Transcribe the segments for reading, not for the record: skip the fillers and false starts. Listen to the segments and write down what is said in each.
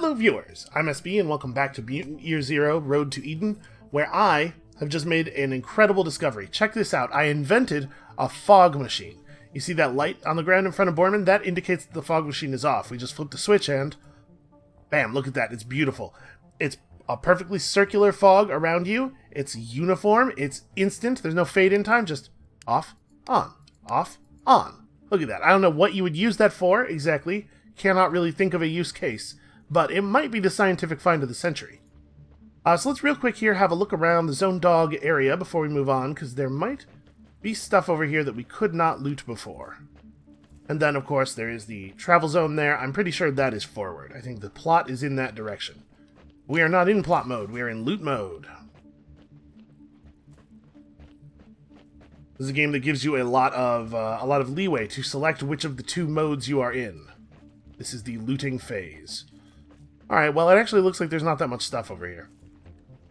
Hello viewers, I'm SB and welcome back to Mutant Year Zero, Road to Eden, where I have just made an incredible discovery. Check this out, I invented a fog machine. You see that light on the ground in front of Borman? That indicates that the fog machine is off. We just flip the switch and bam, look at that, it's beautiful. It's a perfectly circular fog around you, it's uniform, it's instant, there's no fade in time, just off, on, off, on. Look at that, I don't know what you would use that for exactly, cannot really think of a use case. But it might be the scientific find of the century. So let's real quick here have a look around the Zone Dog area before we move on, because there might be stuff over here that we could not loot before. And then, of course, there is the travel zone there. I'm pretty sure that is forward. I think the plot is in that direction. We are not in plot mode. We are in loot mode. This is a game that gives you a lot of leeway to select which of the two modes you are in. This is the looting phase. Alright, well, it actually looks like there's not that much stuff over here.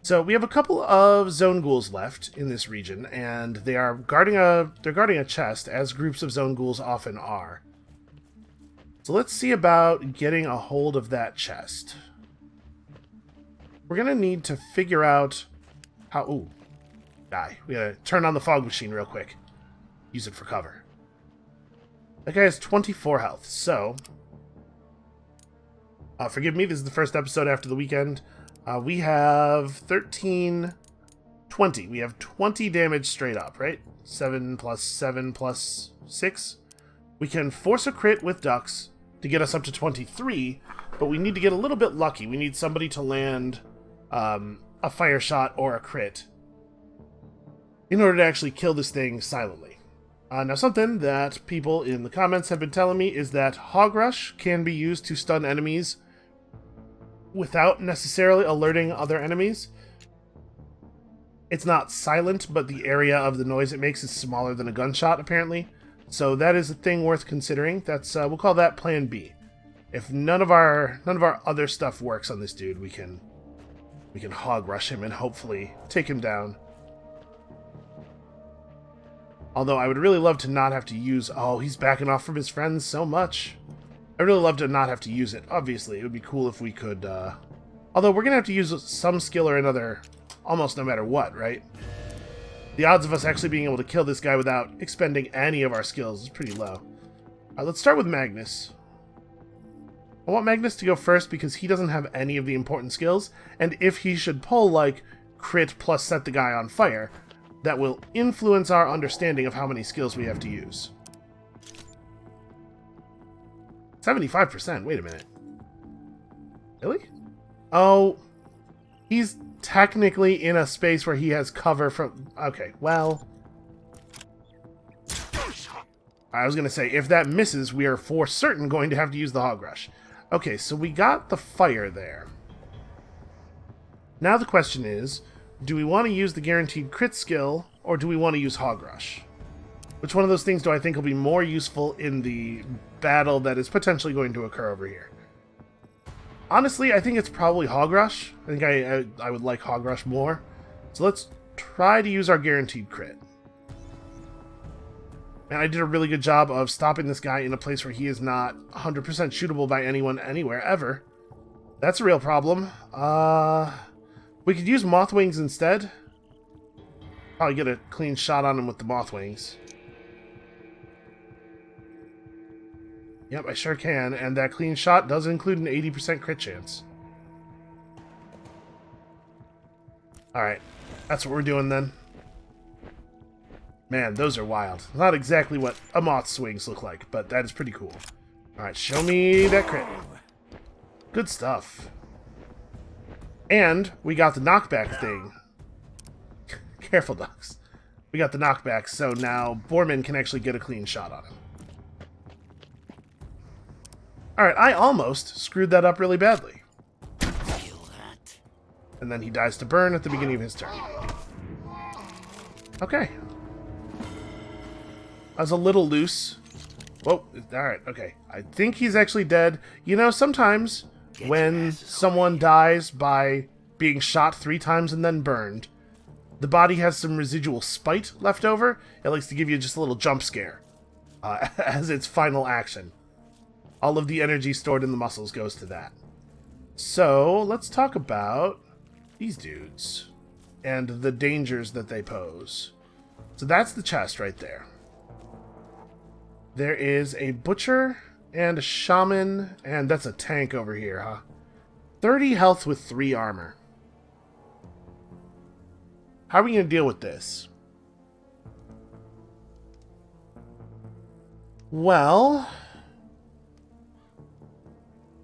So, we have a couple of zone ghouls left in this region, and they're guarding a chest, as groups of zone ghouls often are. So let's see about getting a hold of that chest. We're gonna need to figure out how... Ooh, die. We gotta turn on the fog machine real quick. Use it for cover. That guy has 24 health, so... forgive me, this is the first episode after the weekend. We have 13, 20. We have 20 damage straight up, right? 7 plus 7 plus 6. We can force a crit with ducks to get us up to 23, but we need to get a little bit lucky. We need somebody to land a fire shot or a crit in order to actually kill this thing silently. Now, something that people in the comments have been telling me is that Hog Rush can be used to stun enemies without necessarily alerting other enemies. It's not silent, but the area of the noise it makes is smaller than a gunshot, apparently. So that is a thing worth considering. That's we'll call that Plan B. If none of our other stuff works on this dude, we can Hog Rush him and hopefully take him down. Although I would really love to not have to use... Oh, he's backing off from his friends so much. I'd really love to not have to use it. Obviously, it would be cool if we could... Although we're going to have to use some skill or another almost no matter what, right? The odds of us actually being able to kill this guy without expending any of our skills is pretty low. Let's start with Magnus. I want Magnus to go first because he doesn't have any of the important skills, and if he should pull, like, crit plus set the guy on fire, that will influence our understanding of how many skills we have to use. 75%, wait a minute. Really? Oh, he's technically in a space where he has cover from... Okay, well... I was going to say, if that misses, we are for certain going to have to use the Hog Rush. Okay, so we got the fire there. Now the question is, do we want to use the guaranteed crit skill, or do we want to use Hog Rush? Which one of those things do I think will be more useful in the battle that is potentially going to occur over here? Honestly, I think it's probably Hog Rush. I think I would like Hog Rush more. So let's try to use our guaranteed crit. And I did a really good job of stopping this guy in a place where he is not 100% shootable by anyone anywhere ever. That's a real problem. We could use Moth Wings instead. Probably get a clean shot on him with the Moth Wings. Yep, I sure can, and that clean shot does include an 80% crit chance. Alright, that's what we're doing then. Man, those are wild. Not exactly what a moth's wings look like, but that is pretty cool. Alright, show me that crit. Good stuff. And we got the knockback thing. Careful, ducks. We got the knockback, so now Borman can actually get a clean shot on him. Alright, I almost screwed that up really badly. And then he dies to burn at the beginning of his turn. Okay. I was a little loose. Whoa, alright, okay. I think he's actually dead. You know, sometimes when someone dies by being shot 3 times and then burned, the body has some residual spite left over. It likes to give you just a little jump scare as its final action. All of the energy stored in the muscles goes to that. So, let's talk about these dudes and the dangers that they pose. So that's the chest right there. There is a butcher and a shaman, and that's a tank over here, huh? 30 health with 3 armor. How are we going to deal with this? Well,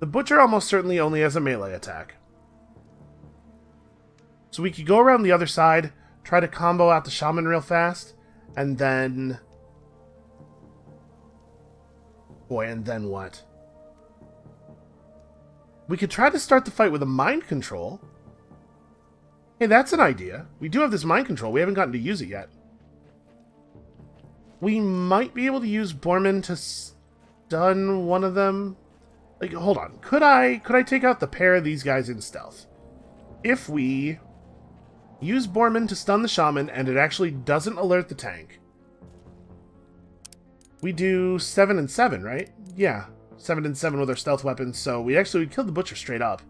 the butcher almost certainly only has a melee attack. So we could go around the other side, try to combo out the shaman real fast, and then... Boy, and then what? We could try to start the fight with a mind control. Hey, that's an idea. We do have this mind control. We haven't gotten to use it yet. We might be able to use Borman to stun one of them. Like, hold on. Could I take out the pair of these guys in stealth? If we use Borman to stun the shaman and it actually doesn't alert the tank, we do 7 and 7, right? Yeah, 7 and 7 with our stealth weapons, so we killed the butcher straight up.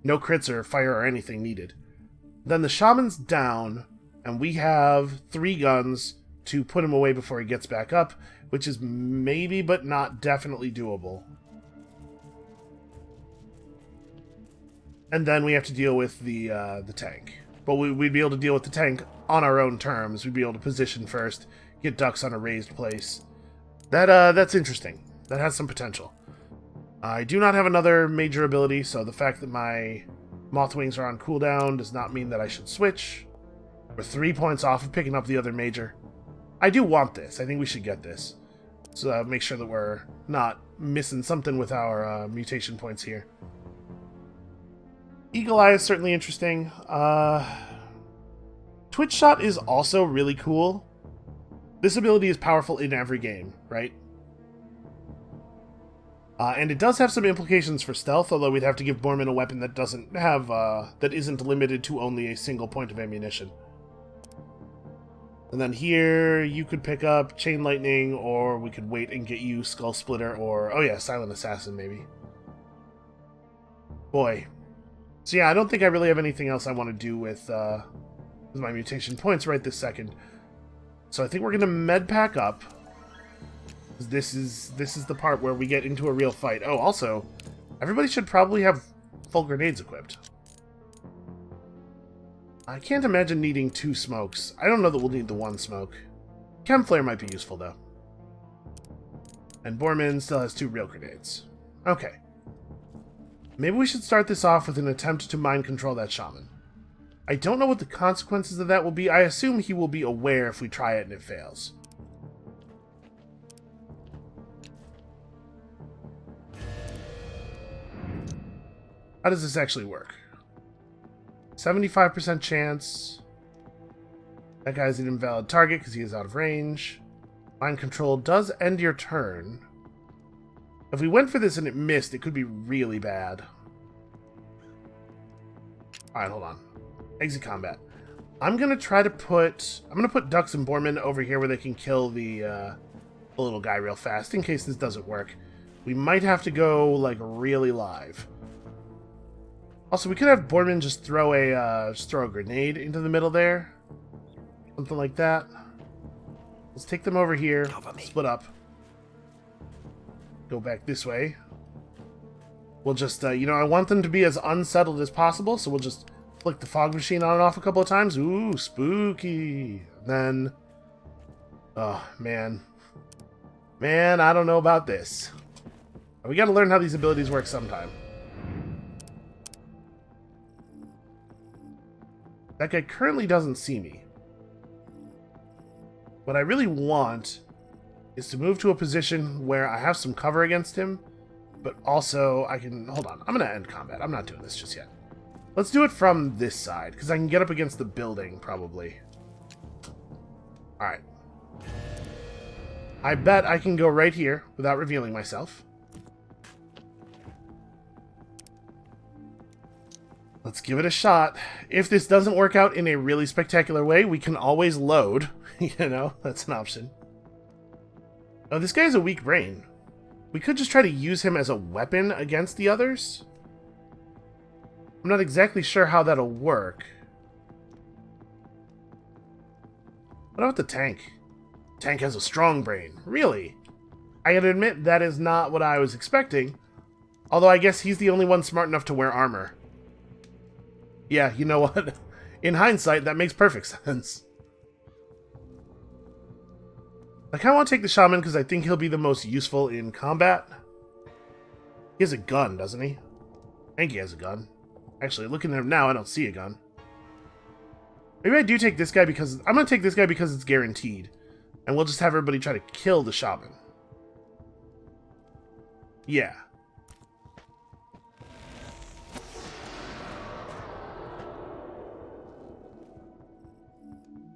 No crits or fire or anything needed. Then the shaman's down, and we have 3 guns to put him away before he gets back up, which is maybe but not definitely doable. And then we have to deal with the tank. But we'd be able to deal with the tank on our own terms. We'd be able to position first, get ducks on a raised place. That's interesting. That has some potential. I do not have another major ability, so the fact that my moth wings are on cooldown does not mean that I should switch. We're 3 points off of picking up the other major. I do want this. I think we should get this. So make sure that we're not missing something with our mutation points here. Eagle Eye is certainly interesting. Twitch Shot is also really cool. This ability is powerful in every game, right? And it does have some implications for stealth, although we'd have to give Borman a weapon that doesn't have, that isn't limited to only a single point of ammunition. And then here, you could pick up Chain Lightning, or we could wait and get you Skull Splitter, or, oh yeah, Silent Assassin, maybe. Boy. So yeah, I don't think I really have anything else I want to do with my mutation points right this second. So I think we're gonna med pack up. This is the part where we get into a real fight. Oh, also, everybody should probably have full grenades equipped. I can't imagine needing 2 smokes. I don't know that we'll need the 1 smoke. Chem Flare might be useful though. And Borman still has 2 real grenades. Okay. Maybe we should start this off with an attempt to mind control that shaman. I don't know what the consequences of that will be. I assume he will be aware if we try it and it fails. How does this actually work? 75% chance. That guy's an invalid target because he is out of range. Mind control does end your turn. If we went for this and it missed, it could be really bad. Alright, hold on. Exit combat. I'm gonna put Dux and Borman over here where they can kill the little guy real fast in case this doesn't work. We might have to go like really live. Also, we could have Borman just throw a grenade into the middle there, something like that. Let's take them over here. Split up. Go back this way. We'll just, you know, I want them to be as unsettled as possible, so we'll just flick the fog machine on and off a couple of times. Ooh, spooky. Then, oh, man. Man, I don't know about this. We gotta learn how these abilities work sometime. That guy currently doesn't see me. What I really want is to move to a position where I have some cover against him, but also I can... Hold on, I'm going to end combat. I'm not doing this just yet. Let's do it from this side, because I can get up against the building, probably. Alright. I bet I can go right here without revealing myself. Let's give it a shot. If this doesn't work out in a really spectacular way, we can always load. You know, that's an option. Oh, this guy has a weak brain. We could just try to use him as a weapon against the others. I'm not exactly sure how that'll work. What about the tank? Tank has a strong brain. Really? I gotta admit, that is not what I was expecting. Although I guess he's the only one smart enough to wear armor. Yeah, you know what? In hindsight, that makes perfect sense. I kind of want to take the shaman because I think he'll be the most useful in combat. He has a gun, doesn't he? I think he has a gun. Actually, looking at him now, I don't see a gun. Maybe I do take this guy because... I'm going to take this guy because it's guaranteed. And we'll just have everybody try to kill the shaman. Yeah.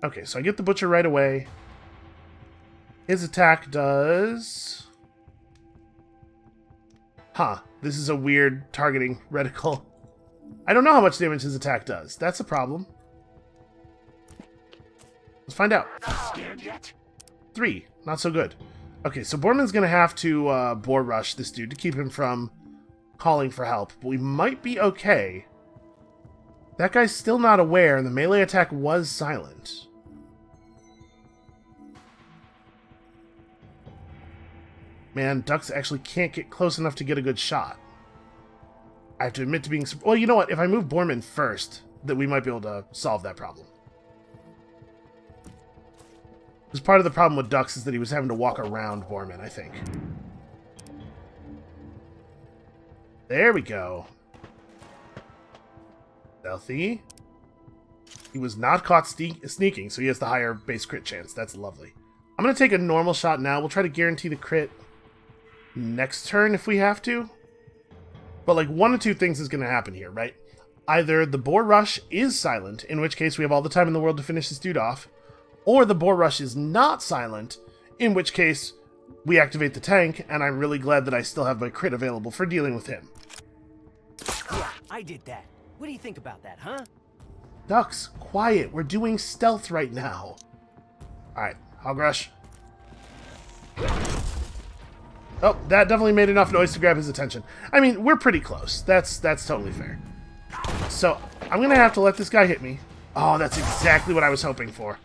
Okay, so I get the butcher right away. His attack does... Huh. This is a weird targeting reticle. I don't know how much damage his attack does. That's a problem. Let's find out. 3. Not so good. Okay, so Borman's going to have to boar rush this dude to keep him from calling for help. But we might be okay. That guy's still not aware, and the melee attack was silent. Man, ducks actually can't get close enough to get a good shot. I have to admit to being... Well, you know what? If I move Borman first, that we might be able to solve that problem. Because part of the problem with ducks is that he was having to walk around Borman, I think. There we go. Stealthy. He was not caught sneaking, so he has the higher base crit chance. That's lovely. I'm going to take a normal shot now. We'll try to guarantee the crit next turn if we have to. But like one of two things is going to happen here, right? Either the boar rush is silent, in which case we have all the time in the world to finish this dude off, or the boar rush is not silent, in which case we activate the tank, and I'm really glad that I still have my crit available for dealing with him. Yeah, I did that. What do you think about that, huh? Ducks, quiet. We're doing stealth right now. Alright, hog rush. Oh, that definitely made enough noise to grab his attention. I mean, we're pretty close. That's totally fair. So, I'm going to have to let this guy hit me. Oh, that's exactly what I was hoping for.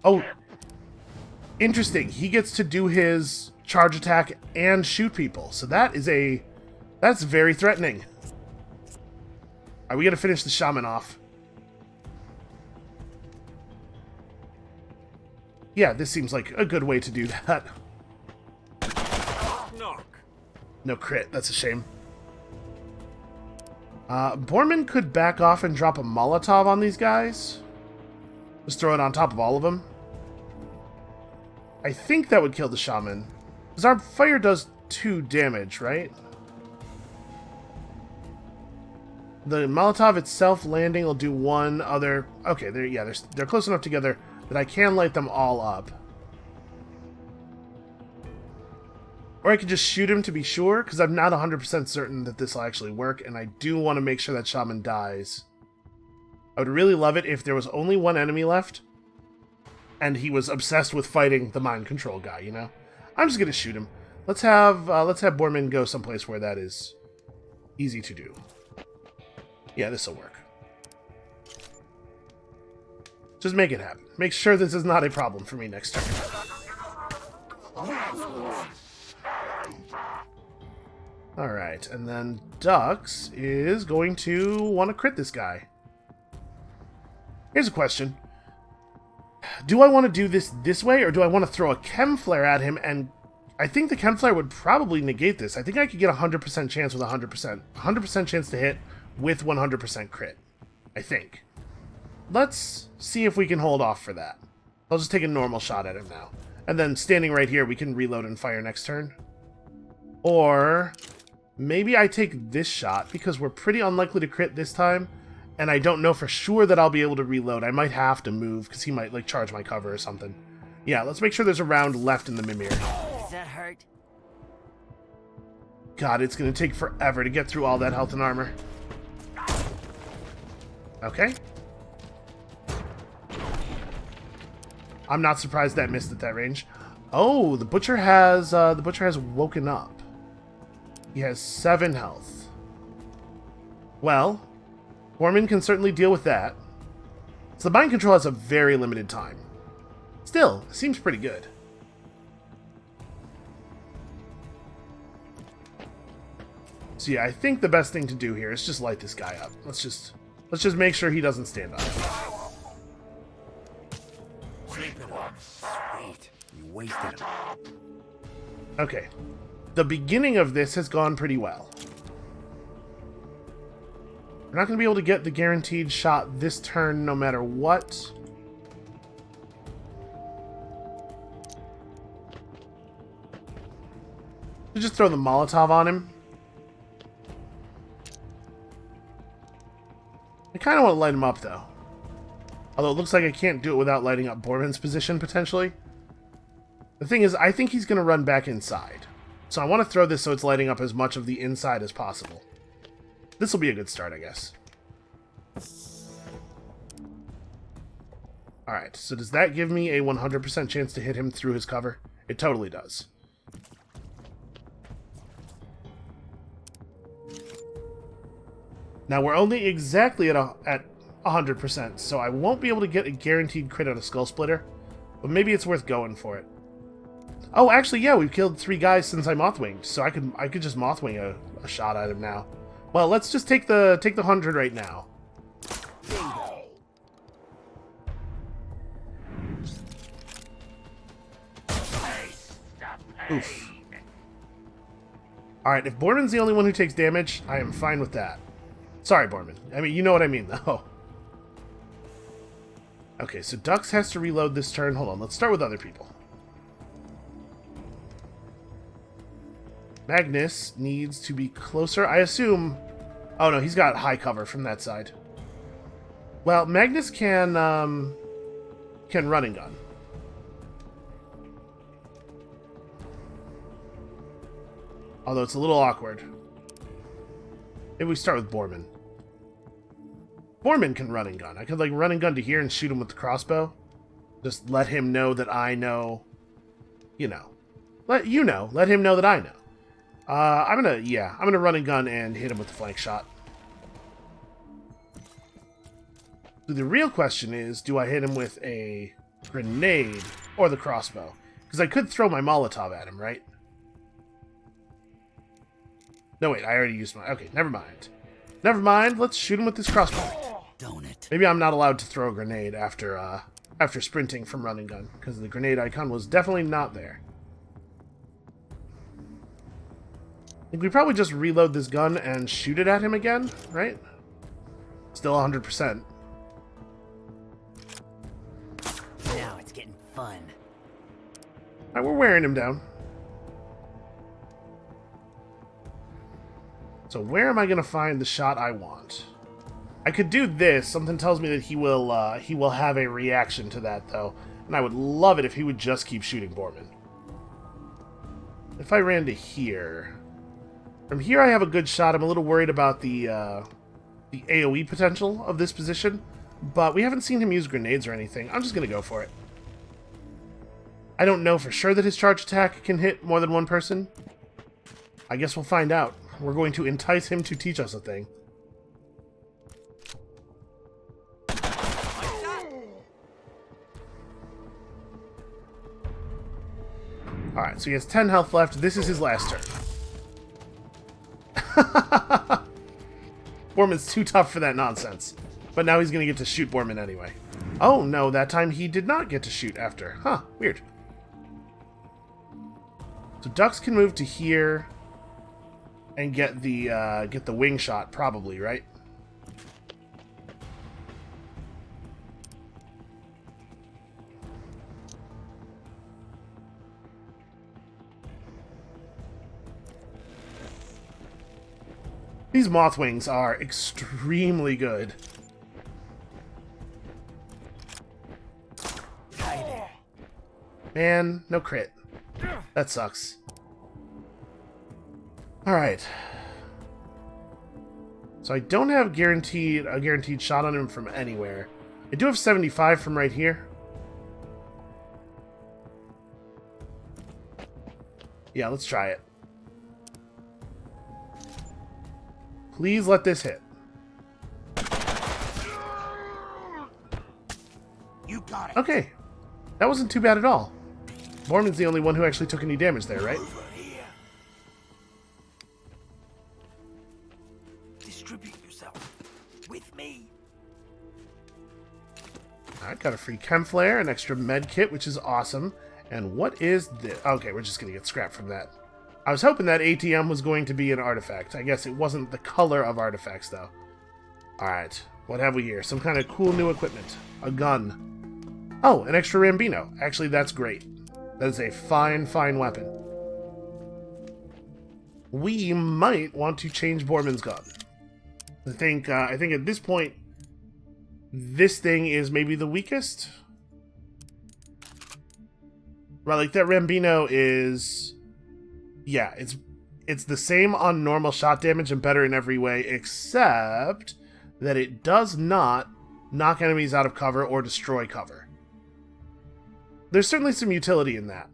Oh, interesting. He gets to do his charge attack and shoot people. So that's very threatening. Alright, we got to finish the shaman off. Yeah, this seems like a good way to do that. No crit, that's a shame. Borman could back off and drop a Molotov on these guys. Just throw it on top of all of them. I think that would kill the shaman. Because our fire does 2 damage, right? The Molotov itself landing will do 1 other... Okay, they're close enough together that I can light them all up. Or I could just shoot him to be sure, because I'm not 100% certain that this will actually work, and I do want to make sure that shaman dies. I would really love it if there was only 1 enemy left, and he was obsessed with fighting the mind control guy, you know? I'm just going to shoot him. Let's have Borman go someplace where that is easy to do. Yeah, this will work. Just make it happen. Make sure this is not a problem for me next turn. Alright, and then Dux is going to want to crit this guy. Here's a question. Do I want to do this way, or do I want to throw a chem flare at him? And I think the chem flare would probably negate this. I think I could get a 100% chance with 100%. 100% chance to hit with 100% crit. I think. Let's see if we can hold off for that. I'll just take a normal shot at him now. And then standing right here, we can reload and fire next turn. Or maybe I take this shot, because we're pretty unlikely to crit this time, and I don't know for sure that I'll be able to reload. I might have to move, because he might, like, charge my cover or something. Yeah, let's make sure there's a round left in the Mimir. Does that hurt? God, it's going to take forever to get through all that health and armor. Okay. I'm not surprised that missed at that range. Oh, the butcher has woken up. He has 7 health. Well, Borman can certainly deal with that. So the mind control has a very limited time. Still, it seems pretty good. So yeah, I think the best thing to do here is just light this guy up. Let's just make sure he doesn't stand up. Sweet. You wasted him. Okay. The beginning of this has gone pretty well. We're not going to be able to get the guaranteed shot this turn no matter what. Just throw the Molotov on him. I kind of want to light him up, though. Although it looks like I can't do it without lighting up Borman's position, potentially. The thing is, I think he's going to run back inside. So I want to throw this so it's lighting up as much of the inside as possible. This will be a good start, I guess. Alright, so does that give me a 100% chance to hit him through his cover? It totally does. Now, we're only exactly at 100%, so I won't be able to get a guaranteed crit on a Skull Splitter, but maybe it's worth going for it. Oh, actually, yeah, we've killed 3 guys since I Mothwinged, so I could just Mothwing a shot at him now. Well, let's just take the 100 right now. Oof. Alright, if Borman's the only one who takes damage, I am fine with that. Sorry, Borman. I mean, you know what I mean, though. Okay, so Dux has to reload this turn. Hold on, let's start with other people. Magnus needs to be closer, I assume. Oh no, he's got high cover from that side. Well, Magnus can run and gun. Although it's a little awkward. Maybe we start with Borman. Borman can run and gun. I could like run and gun to here and shoot him with the crossbow. Just let him know that I know. You know. Let him know that I know. I'm gonna run and gun and hit him with the flank shot. So the real question is, do I hit him with a grenade or the crossbow? Because I could throw my Molotov at him, right? No, wait, I already used my... Okay, never mind. Never mind, let's shoot him with this crossbow. Don't it? Maybe I'm not allowed to throw a grenade after sprinting from run and gun, because the grenade icon was definitely not there. I think we probably just reload this gun and shoot it at him again, right? Still 100%. Now it's getting fun. Alright, we're wearing him down. So where am I going to find the shot I want? I could do this. Something tells me that he will have a reaction to that, though. And I would love it if he would just keep shooting Borman. If I ran to here... From here I have a good shot. I'm a little worried about the AoE potential of this position. But we haven't seen him use grenades or anything. I'm just going to go for it. I don't know for sure that his charge attack can hit more than one person. I guess we'll find out. We're going to entice him to teach us a thing. Alright, so he has 10 health left. This is his last turn. Borman's too tough for that nonsense. But now he's going to get to shoot Borman anyway. Oh, no, that time he did not get to shoot after. Huh, weird. So Dux can move to here and get the wing shot, probably, right? These Mothwings are extremely good. Man, no crit. That sucks. Alright. So I don't have a guaranteed shot on him from anywhere. I do have 75 from right here. Yeah, let's try it. Please let this hit. Okay. That wasn't too bad at all. Borman's the only one who actually took any damage there, right? Over here. Distribute yourself with me. Alright, got a free chem flare, an extra med kit, which is awesome. And what is this? Okay, we're just going to get scrap from that. I was hoping that ATM was going to be an artifact. I guess it wasn't the color of artifacts, though. Alright, what have we here? Some kind of cool new equipment. A gun. Oh, an extra Rambino. Actually, that's great. That is a fine, fine weapon. We might want to change Borman's gun. I think at this point, this thing is maybe the weakest. Right, like that Rambino is... Yeah, it's the same on normal shot damage and better in every way, except that it does not knock enemies out of cover or destroy cover. There's certainly some utility in that.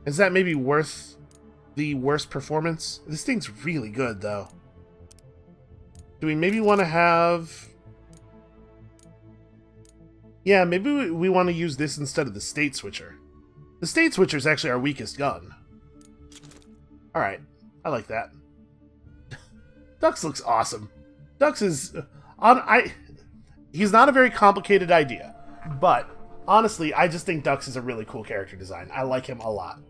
Is that maybe worth the worst performance? This thing's really good, though. Do we maybe want to have... Yeah, maybe we want to use this instead of the State Switcher. The State Switcher is actually our weakest gun. Alright, I like that. Dux looks awesome. Dux is... He's not a very complicated idea, but honestly, I just think Dux is a really cool character design. I like him a lot.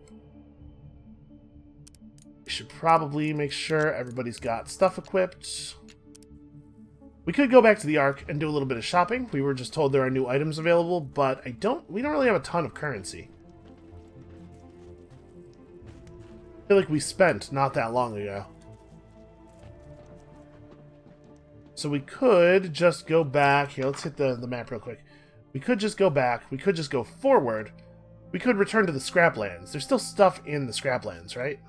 We should probably make sure everybody's got stuff equipped. We could go back to the Ark and do a little bit of shopping. We were just told there are new items available, but we don't really have a ton of currency. I feel like we spent not that long ago. So we could just go back. Here, let's hit the map real quick. We could just go back. We could just go forward. We could return to the Scraplands. There's still stuff in the Scraplands, right?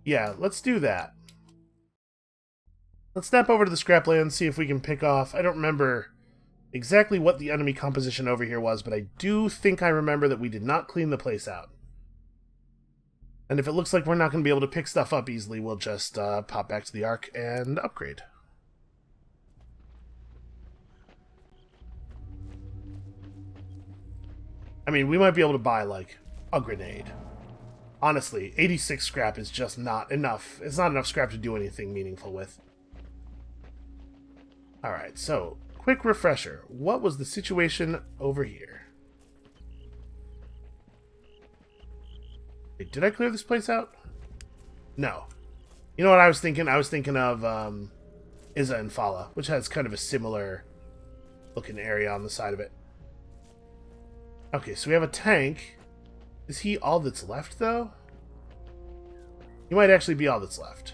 Yeah, let's do that. Let's snap over to the Scraplands, see if we can pick off... I don't remember exactly what the enemy composition over here was, but I do think I remember that we did not clean the place out. And if it looks like we're not going to be able to pick stuff up easily, we'll just pop back to the Ark and upgrade. I mean, we might be able to buy, like, a grenade. Honestly, 86 scrap is just not enough. It's not enough scrap to do anything meaningful with. Alright, so, quick refresher. What was the situation over here? Wait, did I clear this place out? No. You know what I was thinking? I was thinking of Iza and Fala, which has kind of a similar looking area on the side of it. Okay, so we have a tank. Is he all that's left, though? He might actually be all that's left.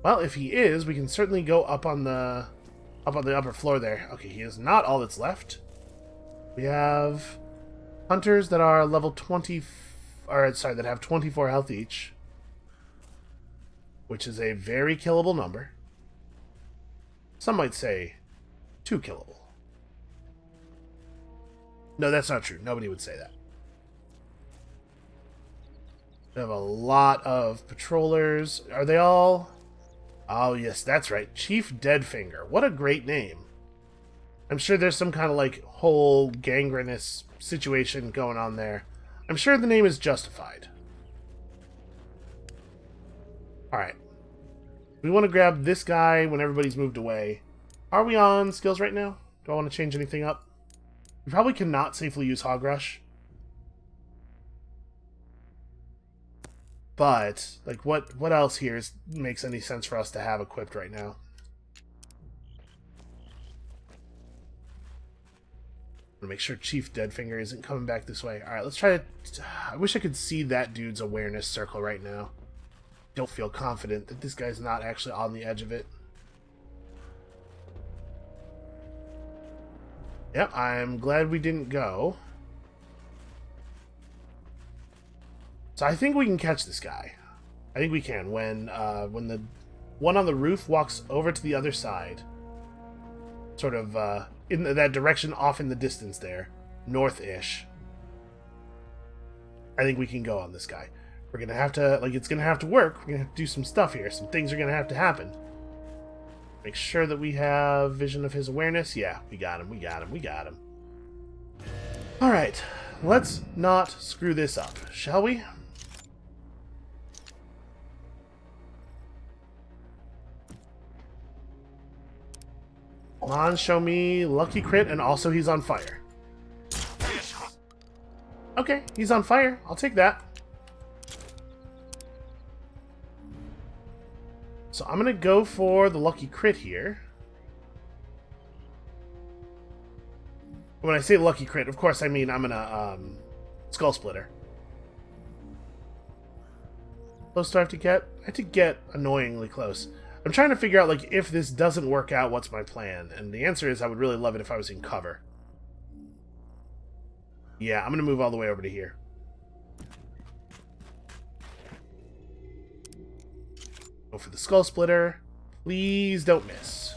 Well, if he is, we can certainly go up on the upper floor there. Okay, he is not all that's left. We have hunters that are level 20... Or, sorry, that have 24 health each. Which is a very killable number. Some might say 2 killable. No, that's not true. Nobody would say that. We have a lot of patrollers. Are they all... Oh, yes, that's right. Chief Deadfinger. What a great name. I'm sure there's some kind of, like, whole gangrenous situation going on there. I'm sure the name is justified. Alright. We want to grab this guy when everybody's moved away. Are we on skills right now? Do I want to change anything up? We probably cannot safely use Hog Rush. But, like, what else here makes any sense for us to have equipped right now? I'm gonna make sure Chief Deadfinger isn't coming back this way. Alright, let's try to... I wish I could see that dude's awareness circle right now. Don't feel confident that this guy's not actually on the edge of it. Yep, I'm glad we didn't go. So I think we can catch this guy. I think we can. When the one on the roof walks over to the other side, sort of in that direction off in the distance there, north-ish, I think we can go on this guy. We're going to have to, like, it's going to have to work. We're going to have to do some stuff here. Some things are going to have to happen. Make sure that we have vision of his awareness. Yeah, we got him. Alright, let's not screw this up, shall we? Come on, show me lucky crit, and also he's on fire. Okay, he's on fire. I'll take that. So I'm going to go for the lucky crit here. When I say lucky crit, of course I mean I'm going to skull splitter. Close do I have to get? I have to get annoyingly close. I'm trying to figure out, like, if this doesn't work out, what's my plan? And the answer is I would really love it if I was in cover. Yeah, I'm going to move all the way over to here. Go for the skull splitter. Please don't miss.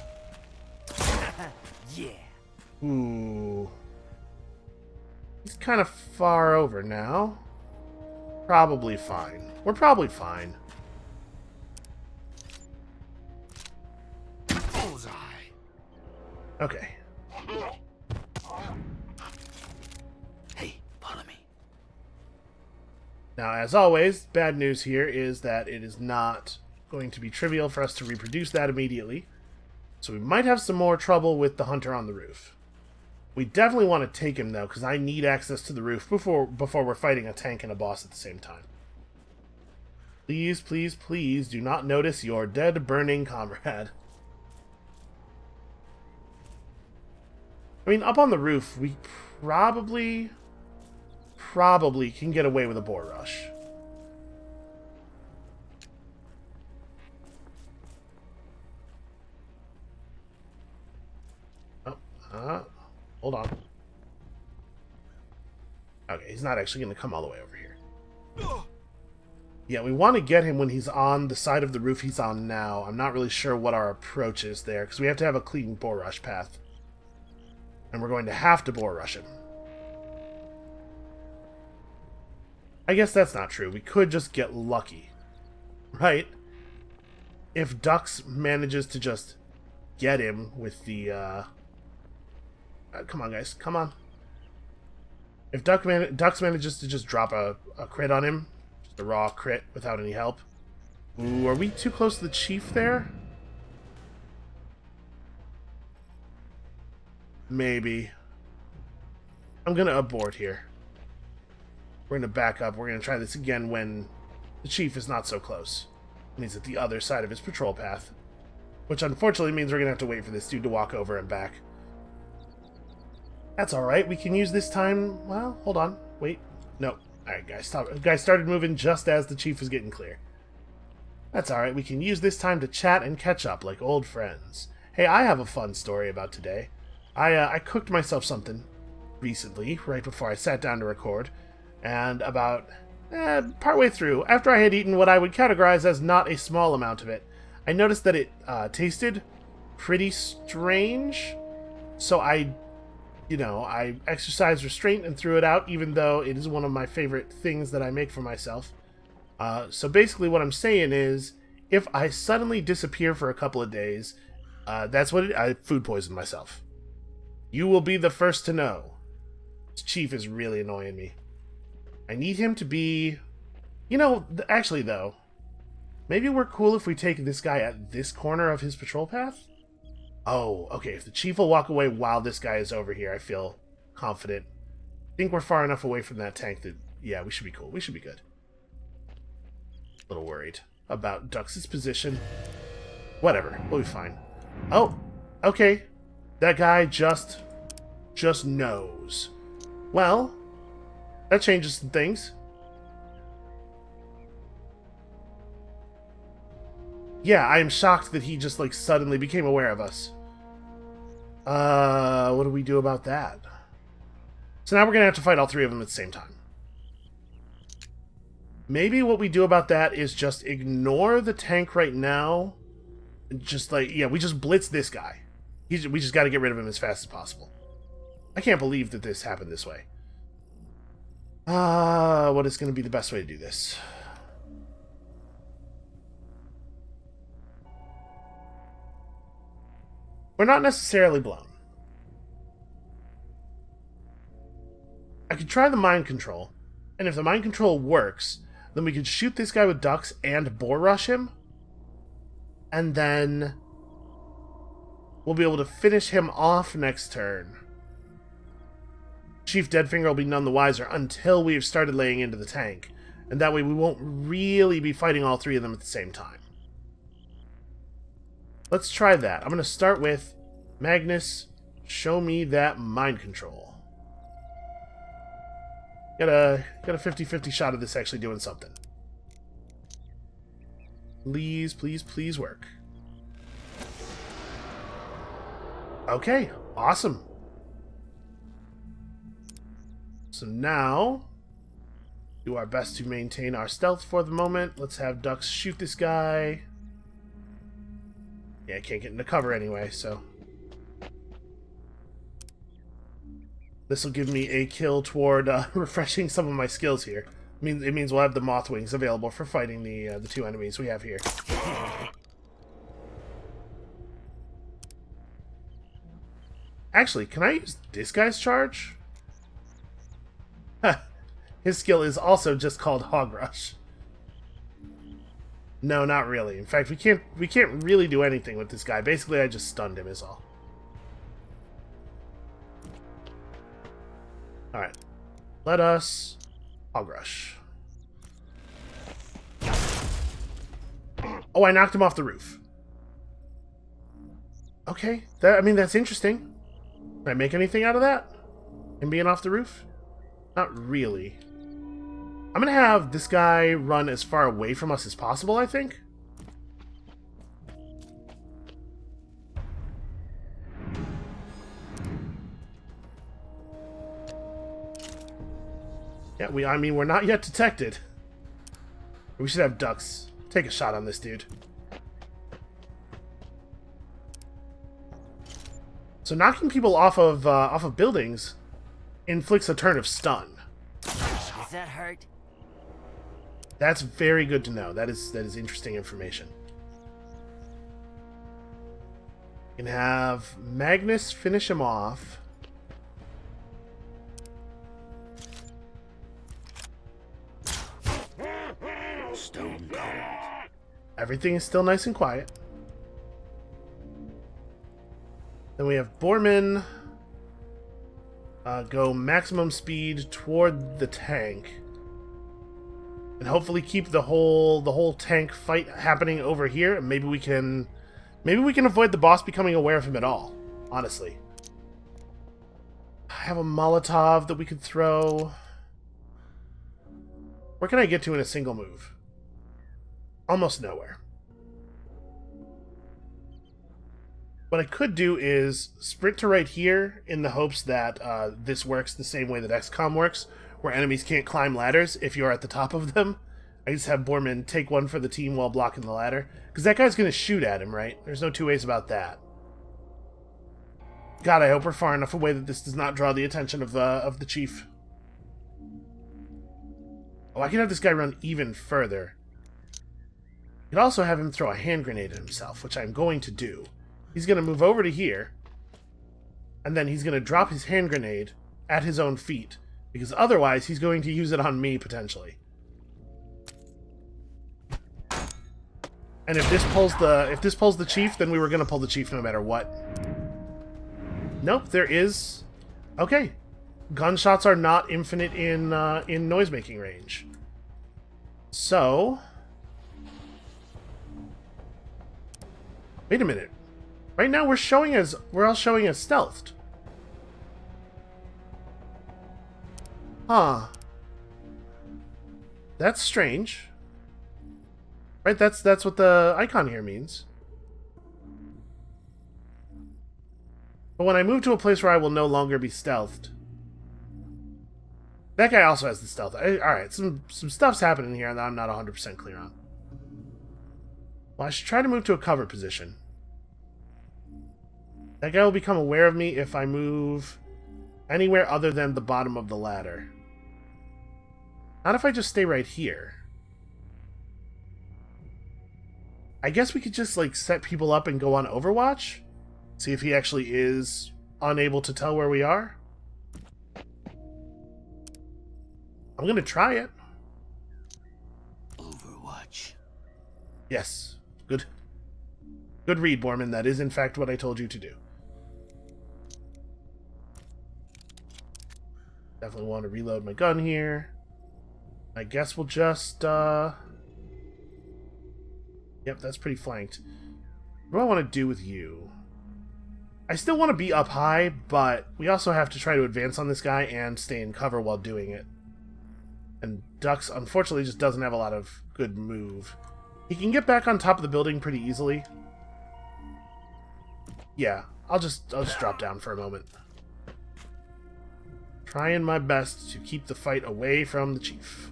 Yeah. Ooh. He's kind of far over now. Probably fine. We're probably fine. Bullseye. Okay. Hey, follow me. Now, as always, bad news here is that it is not going to be trivial for us to reproduce that immediately. So we might have some more trouble with the hunter on the roof. We definitely want to take him, though, because I need access to the roof before we're fighting a tank and a boss at the same time. Please, please, please do not notice your dead, burning comrade. I mean, up on the roof, we probably can get away with a boar rush. Oh, hold on. Okay, he's not actually going to come all the way over here. Yeah, we want to get him when he's on the side of the roof he's on now. I'm not really sure what our approach is there, because we have to have a clean boar rush path. And we're going to have to boar rush him. I guess that's not true. We could just get lucky. Right? If Dux manages to just get him with the, come on, guys. Come on. If Dux manages to just drop a crit on him, just a raw crit without any help. Ooh, are we too close to the chief there? Maybe. I'm going to abort here. We're going to back up. We're going to try this again when the chief is not so close. And he's at the other side of his patrol path. Which unfortunately means we're going to have to wait for this dude to walk over and back. That's alright. We can use this time... Well, hold on. Wait. No. Alright, guys, stop. Guys started moving just as the chief was getting clear. That's alright. We can use this time to chat and catch up like old friends. Hey, I have a fun story about today. I cooked myself something recently, right before I sat down to record, and about partway through, after I had eaten what I would categorize as not a small amount of it, I noticed that it tasted pretty strange, so I exercised restraint and threw it out, even though it is one of my favorite things that I make for myself. So basically what I'm saying is, if I suddenly disappear for a couple of days, that's what I food poisoned myself. You will be the first to know. This chief is really annoying me. I need him to be... actually, though, maybe we're cool if we take this guy at this corner of his patrol path? Oh, okay, if the chief will walk away while this guy is over here, I feel confident. I think we're far enough away from that tank that, yeah, we should be cool. We should be good. A little worried about Dux's position. Whatever, we'll be fine. Oh, okay. That guy just knows. Well, that changes some things. Yeah, I am shocked that he just, suddenly became aware of us. What do we do about that? So now we're going to have to fight all three of them at the same time. Maybe what we do about that is just ignore the tank right now. Just, we just blitz this guy. We just got to get rid of him as fast as possible. I can't believe that this happened this way. What is going to be the best way to do this? We're not necessarily blown. I could try the mind control, and if the mind control works, then we could shoot this guy with ducks and boar rush him, and then we'll be able to finish him off next turn. Chief Deadfinger will be none the wiser until we've started laying into the tank, and that way we won't really be fighting all three of them at the same time. Let's try that. I'm going to start with Magnus, show me that mind control. Got a 50-50 shot of this actually doing something. Please, please, please work. Okay, awesome. So now, do our best to maintain our stealth for the moment. Let's have ducks shoot this guy. Yeah, I can't get into cover anyway, so... This will give me a kill toward refreshing some of my skills here. It means we'll have the moth wings available for fighting the two enemies we have here. Actually, can I use this guy's charge? His skill is also just called Hog Rush. No, not really. In fact, we can't really do anything with this guy. Basically, I just stunned him is all. Alright. Let us Hog Rush. Oh, I knocked him off the roof. Okay. That's interesting. Did I make anything out of that? Him being off the roof? Not really. I'm gonna have this guy run as far away from us as possible, I think. Yeah, we're not yet detected. We should have ducks. Take a shot on this dude. So knocking people off of buildings inflicts a turn of stun. Does that hurt? That's very good to know. That is interesting information. You can have Magnus finish him off. Stone cold. Everything is still nice and quiet. Then we have Borman go maximum speed toward the tank, and hopefully keep the whole tank fight happening over here. And maybe we can avoid the boss becoming aware of him at all. Honestly, I have a Molotov that we could throw. Where can I get to in a single move? Almost nowhere. What I could do is sprint to right here in the hopes that this works the same way that XCOM works, where enemies can't climb ladders if you're at the top of them. I just have Borman take one for the team while blocking the ladder. Because that guy's going to shoot at him, right? There's no two ways about that. God, I hope we're far enough away that this does not draw the attention of the chief. Oh, I can have this guy run even further. I could also have him throw a hand grenade at himself, which I'm going to do. He's going to move over to here, and then he's going to drop his hand grenade at his own feet, because otherwise he's going to use it on me, potentially. And if this pulls the chief, then we were going to pull the chief no matter what. Nope, there is... Okay. Gunshots are not infinite in noise-making range. So... Wait a minute. Right now we're all showing as stealthed. Huh. That's strange. Right, that's what the icon here means. But when I move to a place where I will no longer be stealthed... That guy also has the stealth. Alright, some stuff's happening here that I'm not 100% clear on. Well, I should try to move to a cover position. That guy will become aware of me if I move anywhere other than the bottom of the ladder. Not if I just stay right here. I guess we could just, like, set people up and go on Overwatch? See if he actually is unable to tell where we are. I'm going to try it. Overwatch. Yes. Good. Good read, Borman. That is, in fact, what I told you to do. Definitely want to reload my gun here. I guess we'll just, Yep, that's pretty flanked. What do I want to do with you? I still want to be up high, but we also have to try to advance on this guy and stay in cover while doing it. And Dux, unfortunately, just doesn't have a lot of good move. He can get back on top of the building pretty easily. Yeah, I'll just drop down for a moment. Trying my best to keep the fight away from the chief.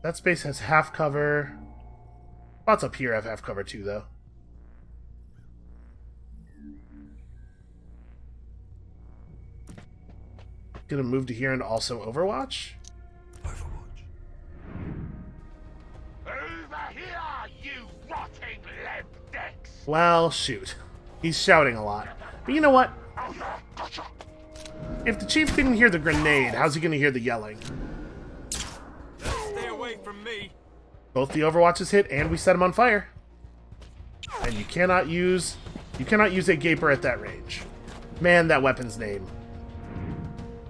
That space has half cover. Spots up here have half cover too, though. Gonna move to here and also Overwatch? Overwatch. Over here, you rotting limp-dicks! Well, shoot. He's shouting a lot. But you know what? If the chief didn't hear the grenade, how's he gonna hear the yelling? Stay away from me. Both the Overwatches hit and we set him on fire. And you cannot use a Gaper at that range. Man, that weapon's name.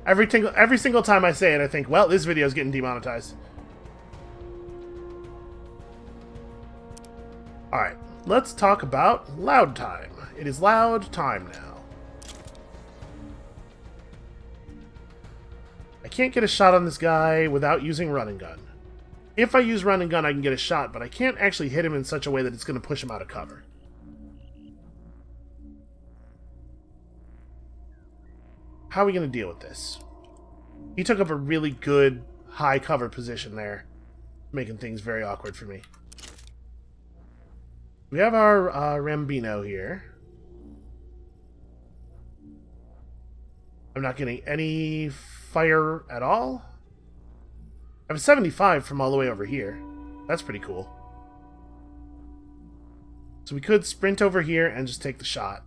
Every single time I say it, I think, well, this video is getting demonetized. Alright, let's talk about loud time. It is loud time now. I can't get a shot on this guy without using run and gun. If I use run and gun, I can get a shot, but I can't actually hit him in such a way that it's going to push him out of cover. How are we going to deal with this? He took up a really good high cover position there, making things very awkward for me. We have our Rambino here. I'm not getting any fire at all. I have a 75 from all the way over here. That's pretty cool. So we could sprint over here and just take the shot.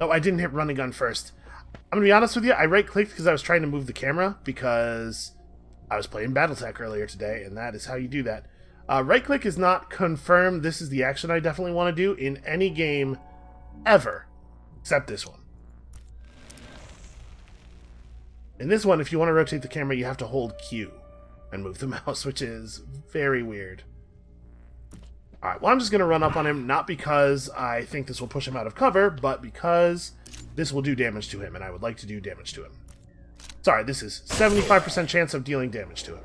Oh, I didn't hit run and gun first. I'm going to be honest with you, I right-clicked because I was trying to move the camera because I was playing Battletech earlier today, and that is how you do that. Right-click is not confirmed. This is the action I definitely want to do in any game ever, except this one. In this one, if you want to rotate the camera, you have to hold Q and move the mouse, which is very weird. Alright, well, I'm just going to run up on him, not because I think this will push him out of cover, but because this will do damage to him, and I would like to do damage to him. Sorry, this is 75% chance of dealing damage to him.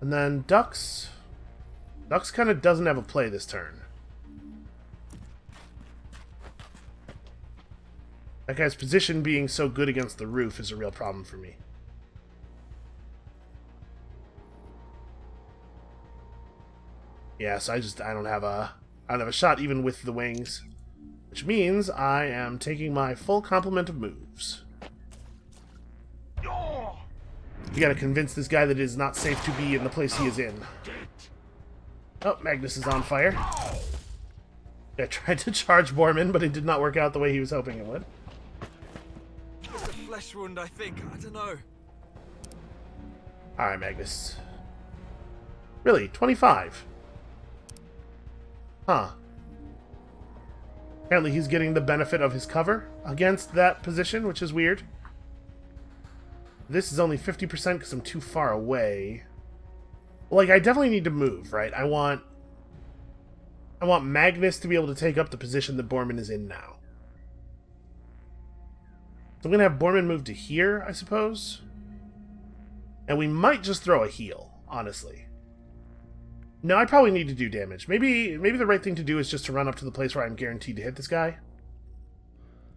And then Dux. Dux kind of doesn't have a play this turn. That guy's position being so good against the roof is a real problem for me. Yeah, so I don't have a shot even with the wings, which means I am taking my full complement of moves. We gotta convince this guy that it is not safe to be in the place he is in. Oh, Magnus is on fire. I tried to charge Borman, but it did not work out the way he was hoping it would. It's a flesh wound, I think. I don't know. Alright, Magnus. Really? 25? Huh. Apparently he's getting the benefit of his cover against that position, which is weird. This is only 50% because I'm too far away. Like, I definitely need to move, right? I want Magnus to be able to take up the position that Borman is in now. So I'm going to have Borman move to here, I suppose. And we might just throw a heal, honestly. No, I probably need to do damage. Maybe the right thing to do is just to run up to the place where I'm guaranteed to hit this guy.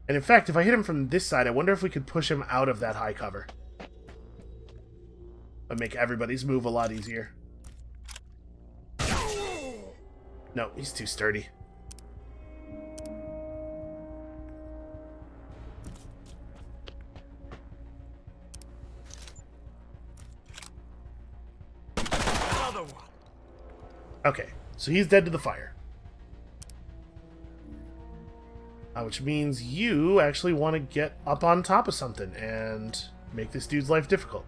And in fact, if I hit him from this side, I wonder if we could push him out of that high cover. That'd make everybody's move a lot easier. No, he's too sturdy. Okay, so he's dead to the fire. Which means you actually want to get up on top of something and make this dude's life difficult.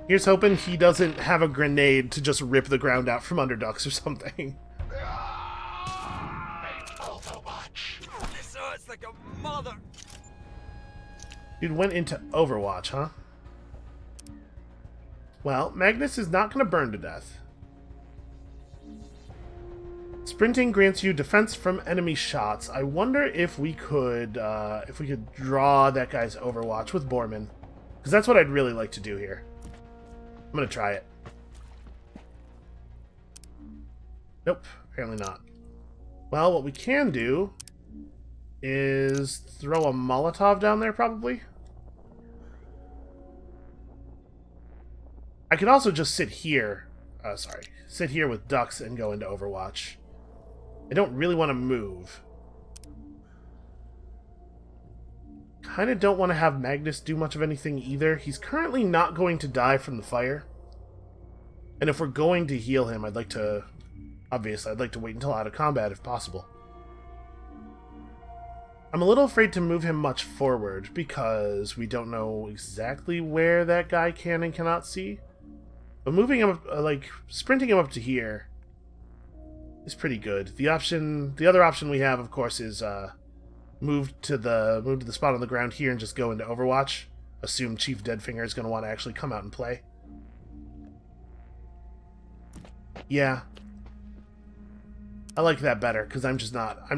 Here's hoping he doesn't have a grenade to just rip the ground out from under ducks or something. Overwatch. This hurts like a mother. Dude went into Overwatch, huh? Well, Magnus is not going to burn to death. Sprinting grants you defense from enemy shots. I wonder if we could draw that guy's Overwatch with Borman, because that's what I'd really like to do here. I'm gonna try it. Nope, apparently not. Well, what we can do is throw a Molotov down there, probably. I could also just sit here. Sit here with ducks and go into Overwatch. I don't really want to move. Kind of don't want to have Magnus do much of anything either. He's currently not going to die from the fire. And if we're going to heal him, I'd like to wait until out of combat if possible. I'm a little afraid to move him much forward because we don't know exactly where that guy can and cannot see. But moving him, sprinting him up to here is pretty good. The other option we have, of course, is move to the spot on the ground here and just go into Overwatch. Assume Chief Deadfinger is going to want to actually come out and play. Yeah, I like that better because I'm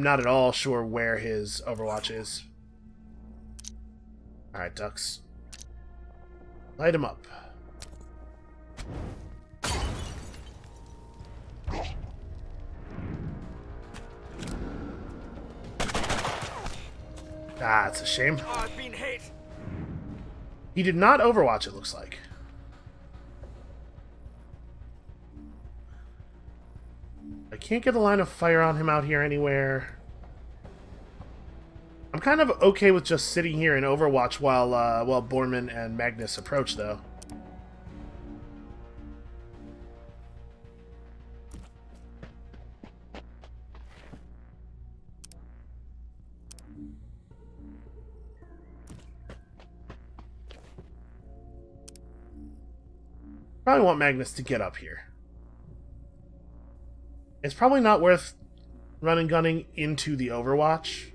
not at all sure where his Overwatch is. All right, ducks, light him up. Ah, it's a shame. Oh, I've been hit. He did not Overwatch, it looks like. I can't get a line of fire on him out here anywhere. I'm kind of okay with just sitting here in Overwatch while Borman and Magnus approach, though. Probably want Magnus to get up here. It's probably not worth running gunning into the Overwatch.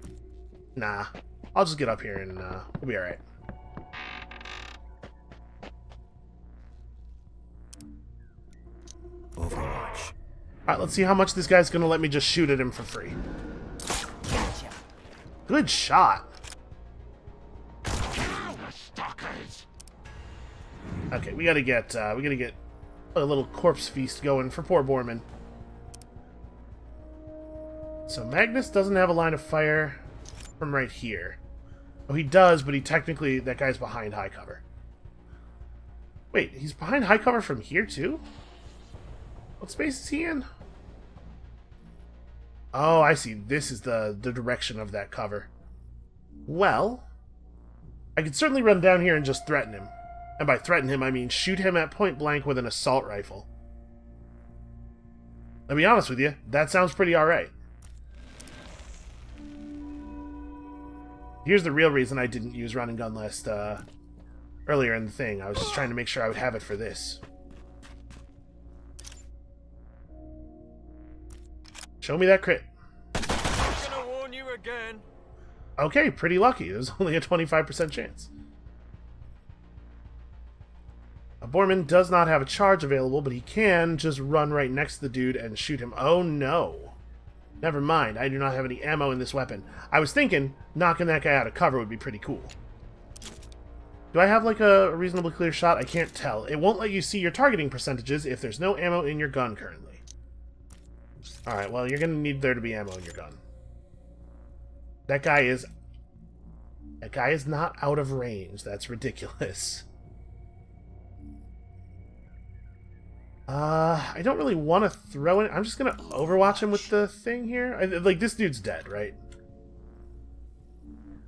Nah, I'll just get up here and we'll be alright. Overwatch. Alright, let's see how much this guy's gonna let me just shoot at him for free. Gotcha. Good shot. Okay, we gotta get a little corpse feast going for poor Borman. So Magnus doesn't have a line of fire from right here. Oh, he does, but that guy's behind high cover. Wait, he's behind high cover from here too? What space is he in? Oh, I see. This is the direction of that cover. Well, I could certainly run down here and just threaten him. And by threaten him, I mean shoot him at point blank with an assault rifle. I'll be honest with you, that sounds pretty alright. Here's the real reason I didn't use run and gun last earlier in the thing. I was just trying to make sure I would have it for this. Show me that crit. I'm gonna warn you again. Okay, pretty lucky. There's only a 25% chance. Borman does not have a charge available, but he can just run right next to the dude and shoot him. Oh no. Never mind, I do not have any ammo in this weapon. I was thinking knocking that guy out of cover would be pretty cool. Do I have like a reasonably clear shot? I can't tell. It won't let you see your targeting percentages if there's no ammo in your gun currently. Alright, well, you're going to need there to be ammo in your gun. That guy is not out of range. That's ridiculous. I don't really want to throw it. I'm just going to overwatch him with the thing here. Like, this dude's dead, right?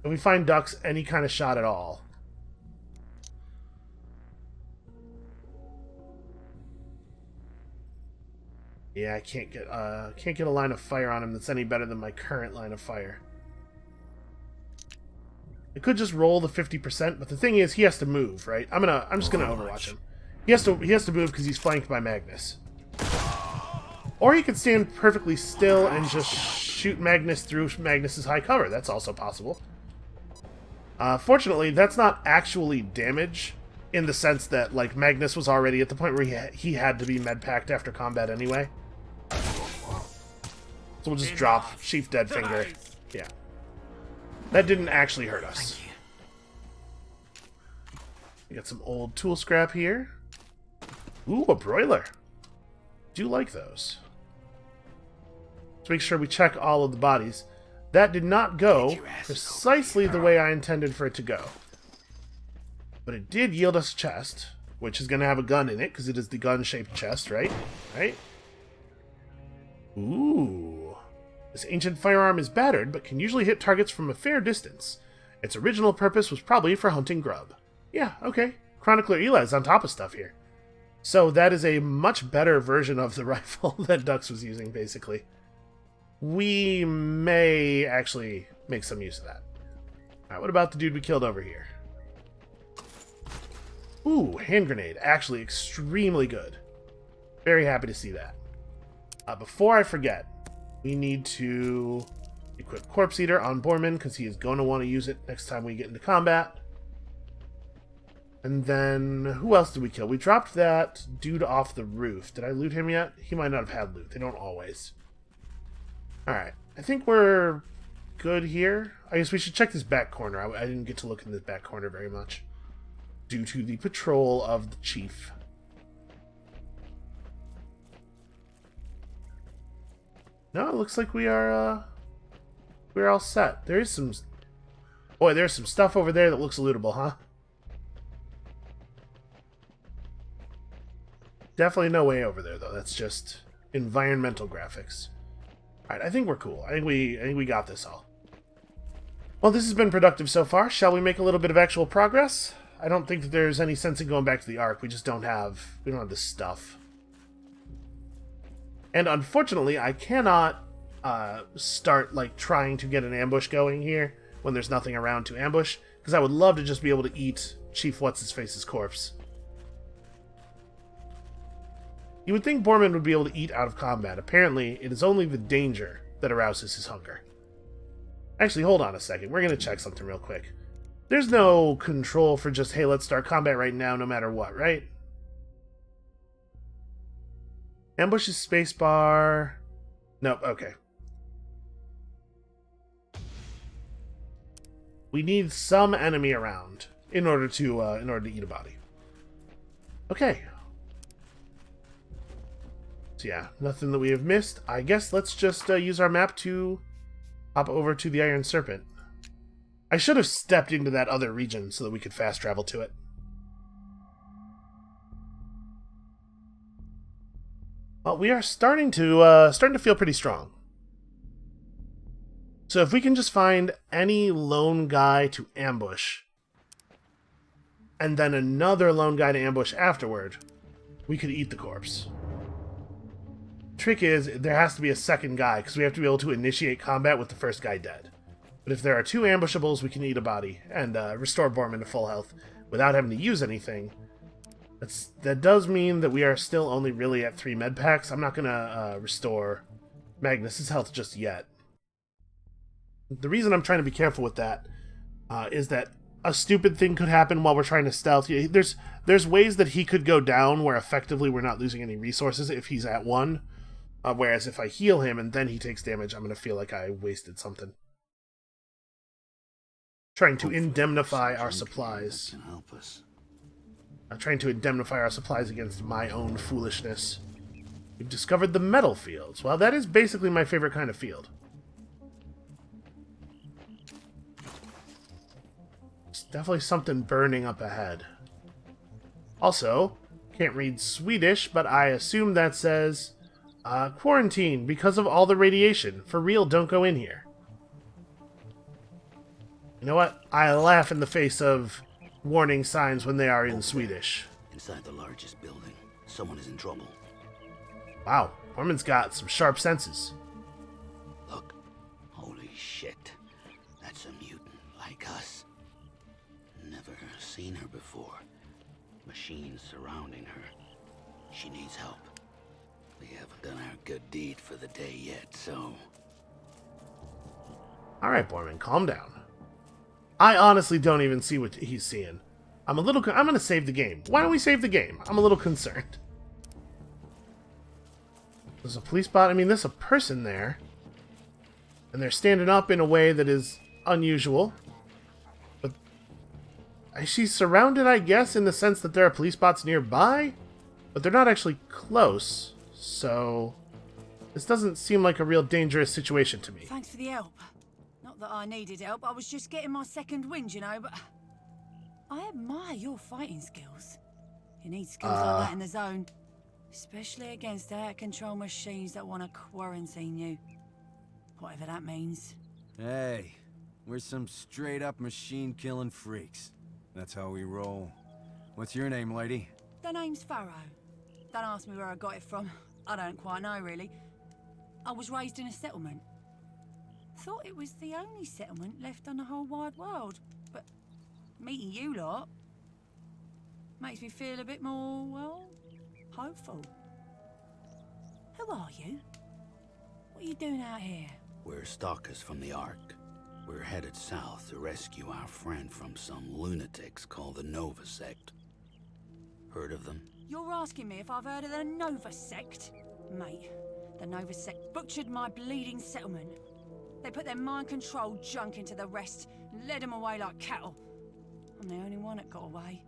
If we find ducks any kind of shot at all. Yeah, I can't get a line of fire on him that's any better than my current line of fire. I could just roll the 50%, but the thing is, he has to move, right? I'm just gonna Overwatch him. He has to move because he's flanked by Magnus. Or he could stand perfectly still and just shoot Magnus through Magnus's high cover. That's also possible. Fortunately, that's not actually damage, in the sense that, like, Magnus was already at the point where he had to be med-packed after combat anyway. So we'll just drop Chief Deadfinger. Yeah. That didn't actually hurt us. We got some old tool scrap here. Ooh, a broiler. Do like those. Let's make sure we check all of the bodies. That did not go precisely the way I intended for it to go. But it did yield us a chest, which is going to have a gun in it, because it is the gun-shaped chest, right? Right? Ooh. This ancient firearm is battered, but can usually hit targets from a fair distance. Its original purpose was probably for hunting grub. Yeah, okay. Chronicler Eli's on top of stuff here. So that is a much better version of the rifle that Dux was using, basically. We may actually make some use of that. Alright, what about the dude we killed over here? Ooh, hand grenade. Actually extremely good. Very happy to see that. Before I forget, we need to equip Corpse Eater on Borman, because he is going to want to use it next time we get into combat. And then, who else did we kill? We dropped that dude off the roof. Did I loot him yet? He might not have had loot. They don't always. Alright, I think we're good here. I guess we should check this back corner. I didn't get to look in this back corner very much, due to the patrol of the chief. No, it looks like we're all set. There is some... Boy, there's some stuff over there that looks lootable, huh? Definitely no way over there, though. That's just environmental graphics. Alright, I think we're cool. I think we got this all. Well, this has been productive so far. Shall we make a little bit of actual progress? I don't think that there's any sense in going back to the Ark. We just don't have the stuff. And unfortunately, I cannot start like trying to get an ambush going here when there's nothing around to ambush, because I would love to just be able to eat Chief What's-His-Face's corpse. You would think Borman would be able to eat out of combat. Apparently, it is only the danger that arouses his hunger. Actually, hold on a second. We're going to check something real quick. There's no control for just, hey, let's start combat right now no matter what, right? Ambush is spacebar. Nope, okay. We need some enemy around in order to eat a body. Okay. So yeah, nothing that we have missed. I guess let's just use our map to hop over to the Iron Serpent. I should have stepped into that other region so that we could fast travel to it. Well, we are starting to feel pretty strong. So if we can just find any lone guy to ambush, and then another lone guy to ambush afterward, we could eat the corpse. Trick is, there has to be a second guy, because we have to be able to initiate combat with the first guy dead. But if there are two ambushables, we can eat a body and restore Borman to full health without having to use anything. That does mean that we are still only really at 3 med packs. I'm not going to restore Magnus's health just yet. The reason I'm trying to be careful with that is that a stupid thing could happen while we're trying to stealth. There's ways that he could go down where effectively we're not losing any resources if he's at 1. Whereas if I heal him and then he takes damage, I'm going to feel like I wasted something. Trying to indemnify our supplies. Trying to indemnify our supplies against my own foolishness. We've discovered the metal fields. Well, that is basically my favorite kind of field. It's definitely something burning up ahead. Also, can't read Swedish, but I assume that says... quarantine because of all the radiation. For real, don't go in here. You know what? I laugh in the face of warning signs when they are in Swedish. Inside the largest building, someone is in trouble. Wow. Borman's got some sharp senses. Look. Holy shit. That's a mutant like us. Never seen her before. Machines surrounding her. She needs help. We haven't done our good deed for the day yet, so... Alright, Borman, calm down. I honestly don't even see what he's seeing. I'm gonna save the game. Why don't we save the game? I'm a little concerned. There's a police bot. I mean, there's a person there. And they're standing up in a way that is unusual. But she's surrounded, I guess, in the sense that there are police bots nearby. But they're not actually close. So this doesn't seem like a real dangerous situation to me. Thanks for the help. Not that I needed help. I was just getting my second wind, you know, but... I admire your fighting skills. You need skills like that in the zone. Especially against out-of-control machines that want to quarantine you. Whatever that means. Hey, we're some straight-up machine-killing freaks. That's how we roll. What's your name, lady? The name's Farrow. Don't ask me where I got it from. I don't quite know, really. I was raised in a settlement. Thought it was the only settlement left on the whole wide world. But meeting you lot makes me feel a bit more, well, hopeful. Who are you? What are you doing out here? We're stalkers from the Ark. We're headed south to rescue our friend from some lunatics called the Nova Sect. Heard of them? You're asking me if I've heard of the Nova Sect? Mate, the Nova Sect butchered my bleeding settlement. They put their mind-controlled junk into the rest and led them away like cattle. I'm the only one that got away.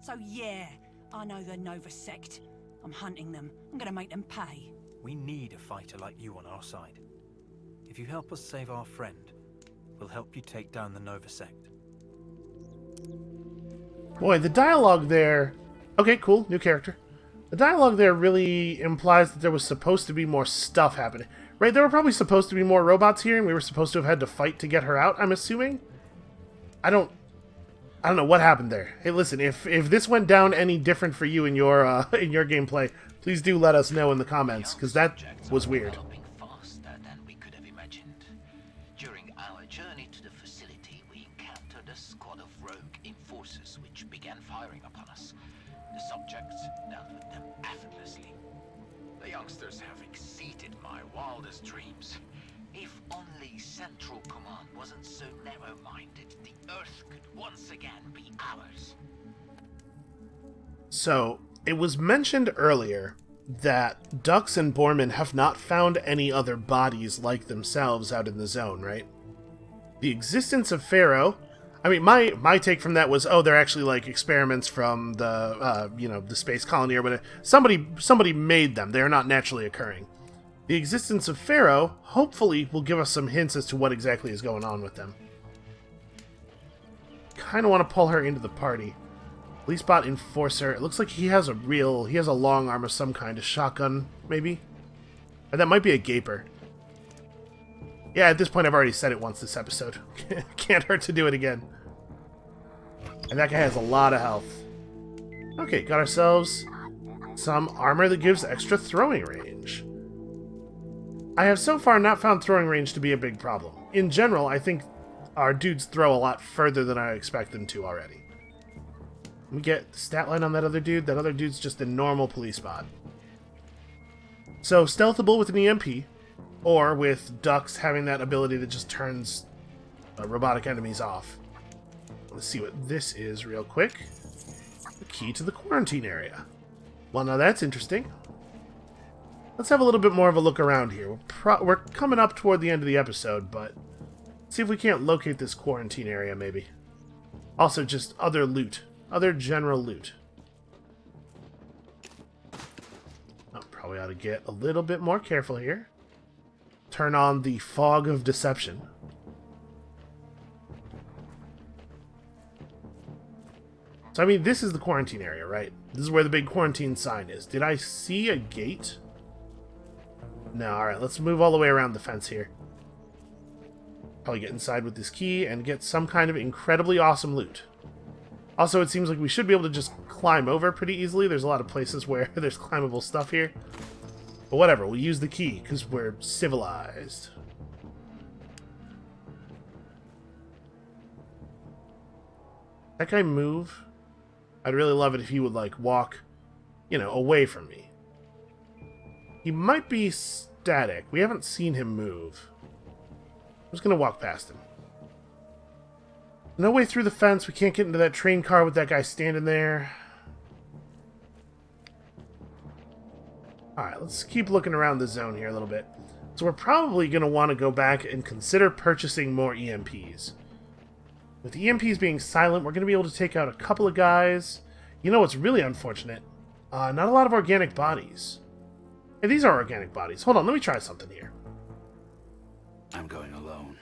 So yeah, I know the Nova Sect. I'm hunting them. I'm gonna make them pay. We need a fighter like you on our side. If you help us save our friend, we'll help you take down the Nova Sect. Boy, the dialogue there... Okay, cool, new character. The dialogue there really implies that there was supposed to be more stuff happening. Right, there were probably supposed to be more robots here, and we were supposed to have had to fight to get her out, I'm assuming? I don't know what happened there. Hey, listen, if this went down any different for you in your gameplay, please do let us know in the comments, because that was weird. Developing faster than we could have imagined. During our journey to the facility, we encountered a squad of rogue enforcers which began firing upon us. The subjects dealt with them effortlessly. The youngsters have exceeded my wildest dreams. If only Central Command wasn't so narrow-minded, the Earth could once again be ours. So, it was mentioned earlier that Dux and Borman have not found any other bodies like themselves out in the zone, right? The existence of Pharaoh... I mean, my take from that was, oh, they're actually like experiments from the, the space colony or whatever. Somebody made them. They are not naturally occurring. The existence of Pharaoh, hopefully, will give us some hints as to what exactly is going on with them. Kind of want to pull her into the party. Police bot enforcer. It looks like he has a long arm of some kind, a shotgun, maybe? Or that might be a gaper. Yeah, at this point I've already said it once this episode. Can't hurt to do it again. And that guy has a lot of health. Okay, got ourselves some armor that gives extra throwing range. I have so far not found throwing range to be a big problem. In general, I think our dudes throw a lot further than I expect them to already. Let me get the stat line on that other dude. That other dude's just a normal police bot. So, stealthable with an EMP, or with Dux having that ability that just turns robotic enemies off. Let's see what this is real quick. The key to the quarantine area. Well, now that's interesting. Let's have a little bit more of a look around here. We're coming up toward the end of the episode, but see if we can't locate this quarantine area, maybe. Also, just other loot. Other general loot. Oh, probably ought to get a little bit more careful here. Turn on the fog of deception. So, I mean, this is the quarantine area, right? This is where the big quarantine sign is. Did I see a gate? No, alright, let's move all the way around the fence here. Probably get inside with this key and get some kind of incredibly awesome loot. Also, it seems like we should be able to just climb over pretty easily. There's a lot of places where there's climbable stuff here. But whatever, we'll use the key, because we're civilized. That guy move? I'd really love it if he would, like, walk, you know, away from me. He might be static. We haven't seen him move. I'm just gonna walk past him. No way through the fence. We can't get into that train car with that guy standing there. Alright, let's keep looking around the zone here a little bit. So we're probably going to want to go back and consider purchasing more EMPs. With the EMPs being silent, we're going to be able to take out a couple of guys. You know what's really unfortunate? Not a lot of organic bodies. Hey, these are organic bodies. Hold on, let me try something here. I'm going alone.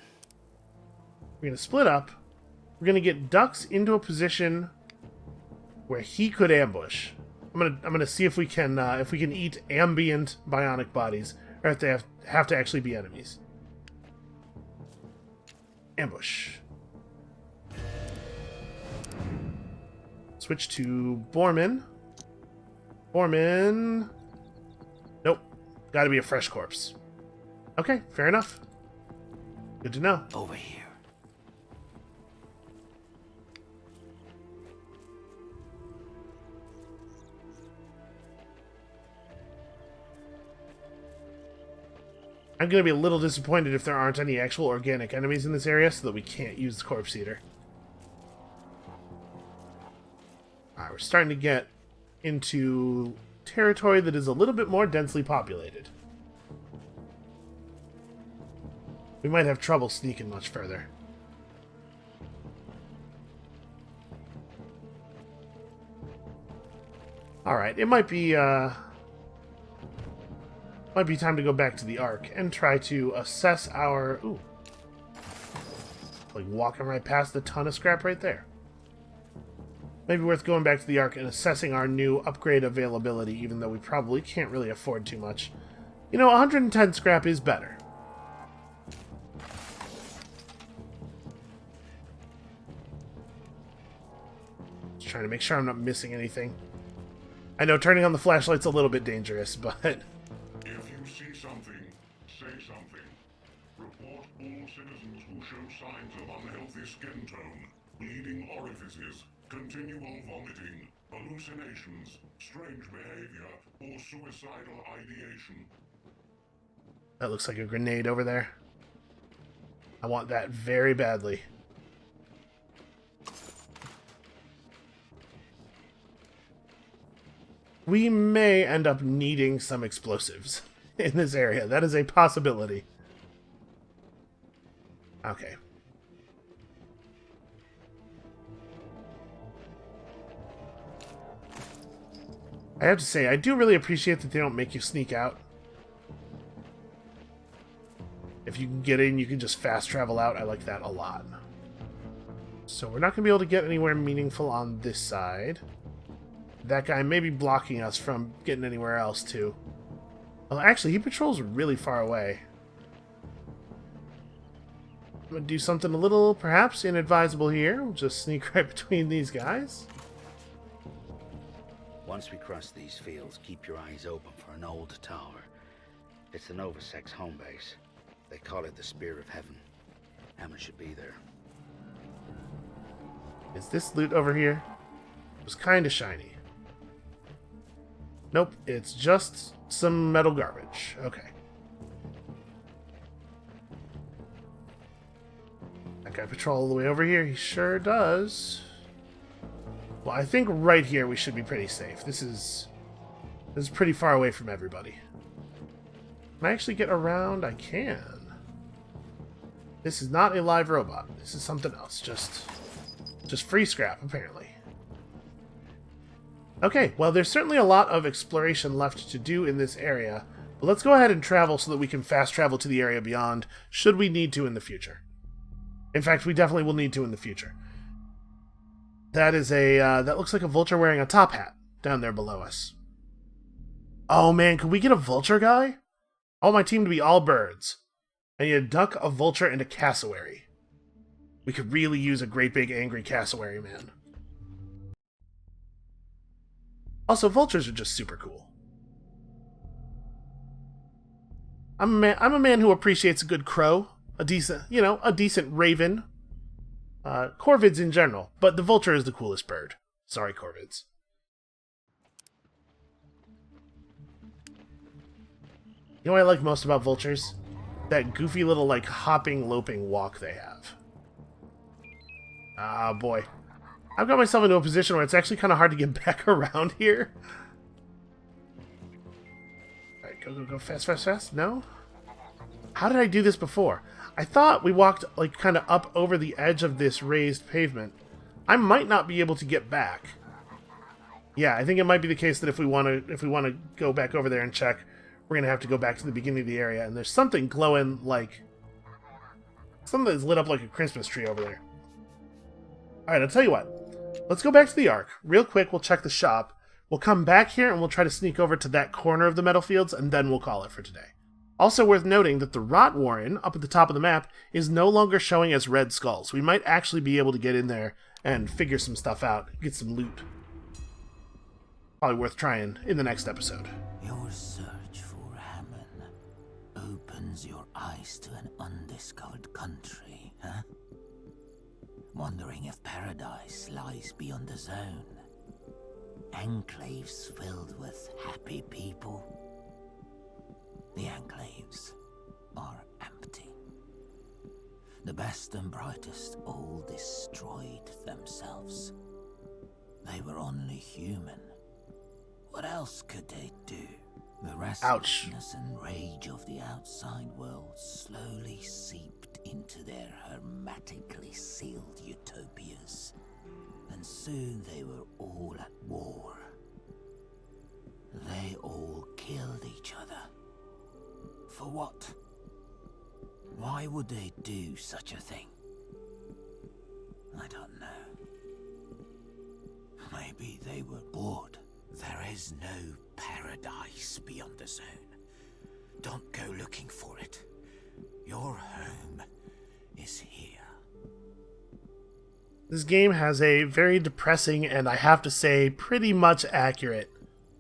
We're going to split up. We're going to get Dux into a position where he could ambush. I'm gonna see if we can eat ambient bionic bodies, or if they have to actually be enemies. Ambush. Switch to Borman. Borman. Nope. Got to be a fresh corpse. Okay, fair enough. Good to know. Over here. I'm going to be a little disappointed if there aren't any actual organic enemies in this area, so that we can't use the Corpse Eater. Alright, we're starting to get into territory that is a little bit more densely populated. We might have trouble sneaking much further. Alright, it might be time to go back to the Ark and try to assess our... Ooh. Like walking right past the ton of scrap right there. Maybe worth going back to the Ark and assessing our new upgrade availability, even though we probably can't really afford too much. You know, 110 scrap is better. Just trying to make sure I'm not missing anything. I know turning on the flashlight's a little bit dangerous, but... If you see something, say something. Report all citizens who show signs of unhealthy skin tone, bleeding orifices, continual vomiting, hallucinations, strange behavior, or suicidal ideation. That looks like a grenade over there. I want that very badly. We may end up needing some explosives in this area. That is a possibility. Okay. I have to say, I do really appreciate that they don't make you sneak out. If you can get in, you can just fast travel out. I like that a lot. So we're not going to be able to get anywhere meaningful on this side. That guy may be blocking us from getting anywhere else, too. Well, actually, he patrols really far away. I'm going to do something a little, perhaps, inadvisable here. We'll just sneak right between these guys. Once we cross these fields, keep your eyes open for an old tower. It's the Novasec's home base. They call it the Spear of Heaven. Hammond should be there. Is this loot over here? It was kind of shiny. Nope, it's just some metal garbage. Okay. That guy patrol all the way over here? He sure does. Well, I think right here we should be pretty safe. This is pretty far away from everybody. Can I actually get around? I can. This is not a live robot. This is something else. Just free scrap, apparently. Okay, well, there's certainly a lot of exploration left to do in this area, but let's go ahead and travel so that we can fast travel to the area beyond, should we need to in the future. In fact, we definitely will need to in the future. That is that looks like a vulture wearing a top hat down there below us. Oh man, could we get a vulture guy? I want my team to be all birds. I need a duck, a vulture, and a cassowary. We could really use a great big angry cassowary, man. Also, vultures are just super cool. I'm a man who appreciates a good crow, a decent raven. Corvids in general, but the vulture is the coolest bird. Sorry, Corvids. You know what I like most about vultures? That goofy little, like, hopping, loping walk they have. Ah, boy. I've got myself into a position where it's actually kind of hard to get back around here. Alright, go, fast. No? How did I do this before? I thought we walked, like, kind of up over the edge of this raised pavement. I might not be able to get back. Yeah, I think it might be the case that if we want to go back over there and check, we're going to have to go back to the beginning of the area, and there's something glowing, like... something that's lit up like a Christmas tree over there. Alright, I'll tell you what. Let's go back to the Ark. Real quick, we'll check the shop. We'll come back here, and we'll try to sneak over to that corner of the metal fields, and then we'll call it for today. Also worth noting that the Rot Warren, up at the top of the map, is no longer showing as red skulls. We might actually be able to get in there and figure some stuff out, get some loot. Probably worth trying in the next episode. Your search for Hammond opens your eyes to an undiscovered country, huh? Wondering if paradise lies beyond the zone. Enclaves filled with happy people. The enclaves are empty. The best and brightest all destroyed themselves. They were only human. What else could they do? The restlessness and rage of the outside world slowly seeped into their hermetically sealed utopias. And soon they were all at war. They all killed each other. For what? Why would they do such a thing? I don't know. Maybe they were bored. There is no paradise beyond the zone. Don't go looking for it. Your home is here. This game has a very depressing and, I have to say, pretty much accurate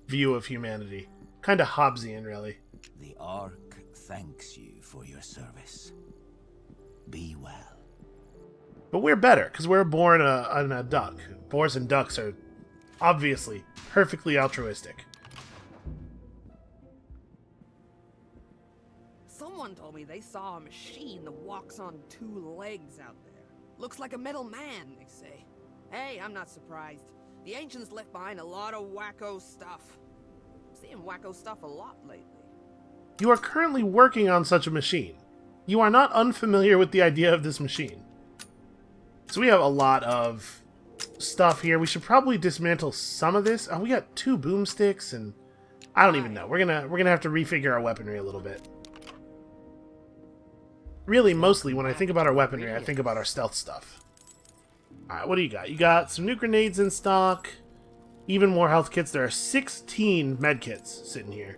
view of humanity. Kind of Hobbesian, really. The Ark thanks you for your service. Be well. But we're better, because we're born on a duck. Boars and ducks are obviously perfectly altruistic. Someone told me they saw a machine that walks on two legs out there. Looks like a metal man, they say. Hey, I'm not surprised. The ancients left behind a lot of wacko stuff. Seeing wacko stuff a lot lately. You are currently working on such a machine. You are not unfamiliar with the idea of this machine. So we have a lot of stuff here. We should probably dismantle some of this. Oh, we got 2 boomsticks, and I don't even know. We're gonna have to refigure our weaponry a little bit. Really, mostly when I think about our weaponry, I think about our stealth stuff. Alright, what do you got? You got some new grenades in stock. Even more health kits. There are 16 med kits sitting here.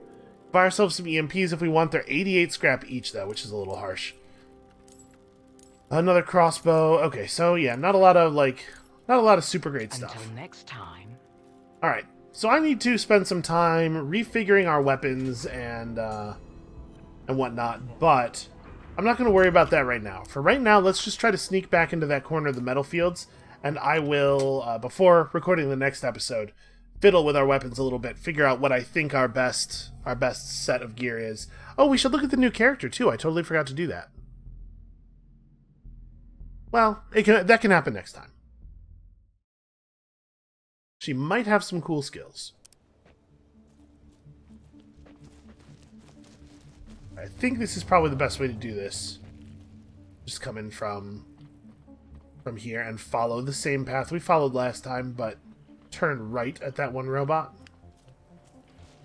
Buy ourselves some EMPs if we want. They're 88 scrap each, though, which is a little harsh. Another crossbow. Okay, so yeah, not a lot of super great stuff. Until next time. Alright, so I need to spend some time refiguring our weapons and whatnot, but I'm not going to worry about that right now. For right now, let's just try to sneak back into that corner of the metal fields, and I will, before recording the next episode, fiddle with our weapons a little bit, figure out what I think our best set of gear is. Oh, we should look at the new character, too. I totally forgot to do that. Well, that can happen next time. She might have some cool skills. I think this is probably the best way to do this. Just come in from here and follow the same path we followed last time, but turn right at that one robot.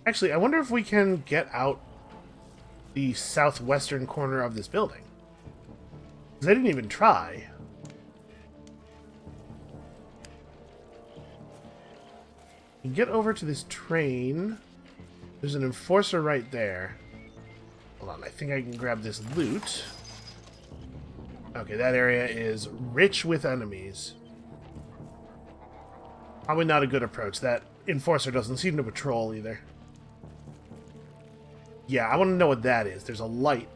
Actually, I wonder if we can get out the southwestern corner of this building. Because I didn't even try. You get over to this train. There's an enforcer right there. Hold on, I think I can grab this loot. Okay, that area is rich with enemies. Probably not a good approach. That enforcer doesn't seem to patrol either. Yeah, I want to know what that is. There's a light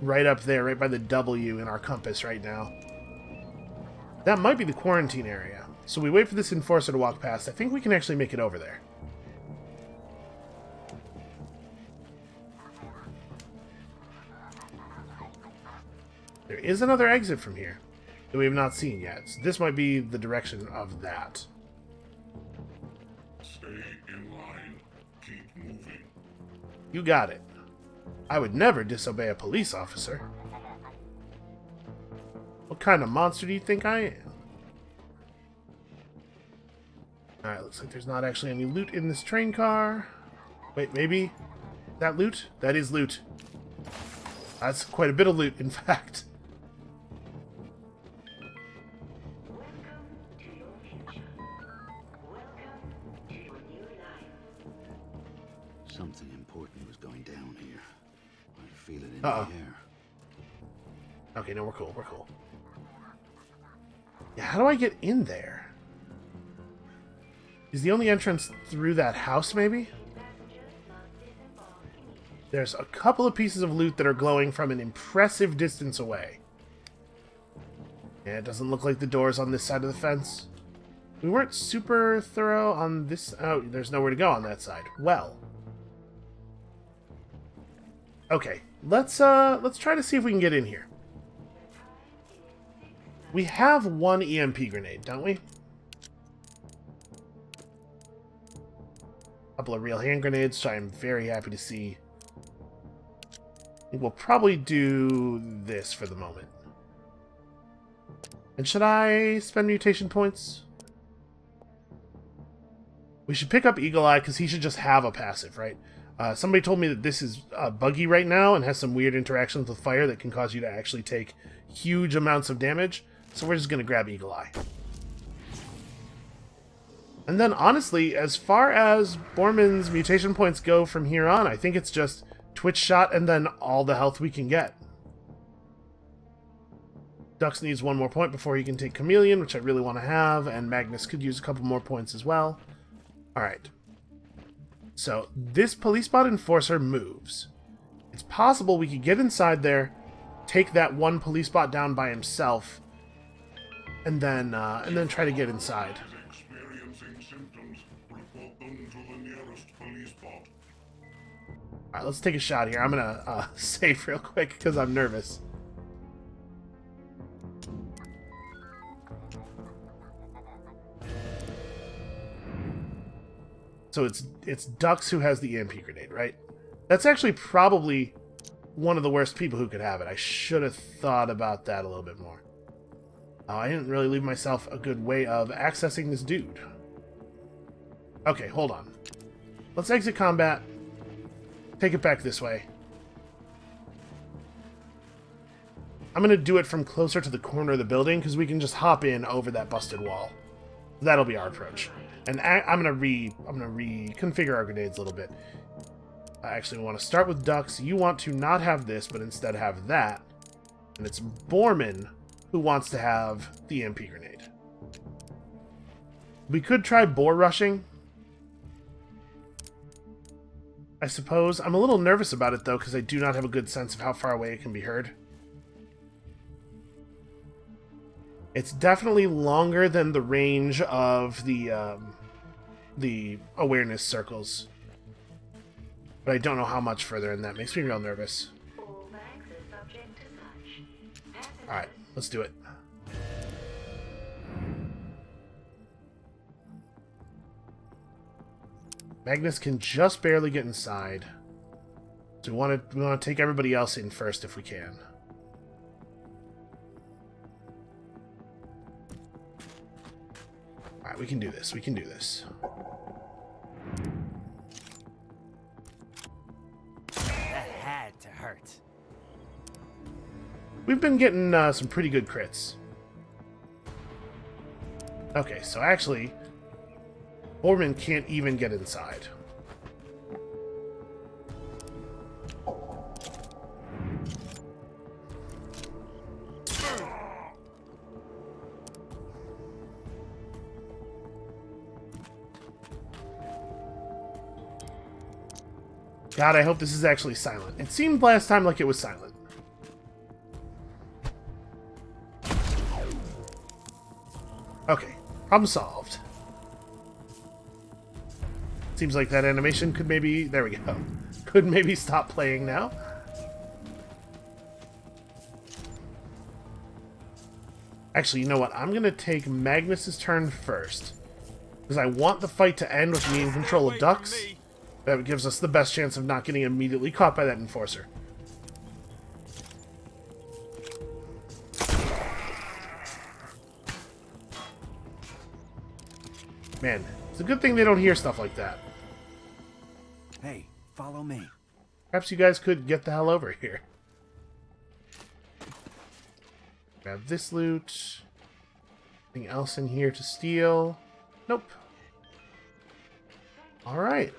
right up there, right by the W in our compass right now. That might be the quarantine area. So we wait for this enforcer to walk past. I think we can actually make it over there. There is another exit from here that we have not seen yet. So this might be the direction of that. Stay in line. Keep moving. You got it. I would never disobey a police officer. What kind of monster do you think I am? Alright, looks like there's not actually any loot in this train car. Wait, maybe? That loot? That is loot. That's quite a bit of loot, in fact. Something important was going down here. I feel it in Uh-oh. the air. Okay, no, we're cool, we're cool. Yeah, how do I get in there? Is the only entrance through that house, maybe? There's a couple of pieces of loot that are glowing from an impressive distance away. Yeah, it doesn't look like the door's on this side of the fence. We weren't super thorough on this... Oh, there's nowhere to go on that side. Well. Okay, let's try to see if we can get in here. We have one EMP grenade, don't we? A couple of real hand grenades, which I'm very happy to see. I think we'll probably do this for the moment. And should I spend mutation points? We should pick up Eagle Eye, because he should just have a passive, right? Somebody told me that this is buggy right now and has some weird interactions with fire that can cause you to actually take huge amounts of damage. So we're just going to grab Eagle Eye. And then, honestly, as far as Borman's mutation points go from here on, I think it's just Twitch Shot and then all the health we can get. Dux needs one more point before he can take Chameleon, which I really want to have, and Magnus could use a couple more points as well. Alright. So, this police bot enforcer moves. It's possible we could get inside there, take that one police bot down by himself, and then try to get inside. Experiencing symptoms. Report them to the nearest police bot. Alright, let's take a shot here. I'm gonna save real quick because I'm nervous. So it's Dux who has the EMP grenade, right? That's actually probably one of the worst people who could have it. I should have thought about that a little bit more. I didn't really leave myself a good way of accessing this dude. Okay, hold on. Let's exit combat. Take it back this way. I'm going to do it from closer to the corner of the building because we can just hop in over that busted wall. That'll be our approach. And I'm going to reconfigure our grenades a little bit. I actually want to start with Dux. You want to not have this, but instead have that. And it's Borman who wants to have the EMP grenade. We could try boar rushing, I suppose. I'm a little nervous about it, though, because I do not have a good sense of how far away it can be heard. It's definitely longer than the range of the awareness circles. But I don't know how much further, and that makes me real nervous. Alright, let's do it. Magnus can just barely get inside. So we want to take everybody else in first if we can. Alright, we can do this. We can do this. That had to hurt. We've been getting some pretty good crits. Okay, so actually, Borman can't even get inside. God, I hope this is actually silent. It seemed last time like it was silent. Okay, problem solved. Seems like that animation could maybe... There we go. Could maybe stop playing now. Actually, you know what? I'm going to take Magnus's turn first. Because I want the fight to end with me in control of ducks. That gives us the best chance of not getting immediately caught by that enforcer. Man, it's a good thing they don't hear stuff like that. Hey, follow me. Perhaps you guys could get the hell over here. Grab this loot. Anything else in here to steal? Nope. Alright.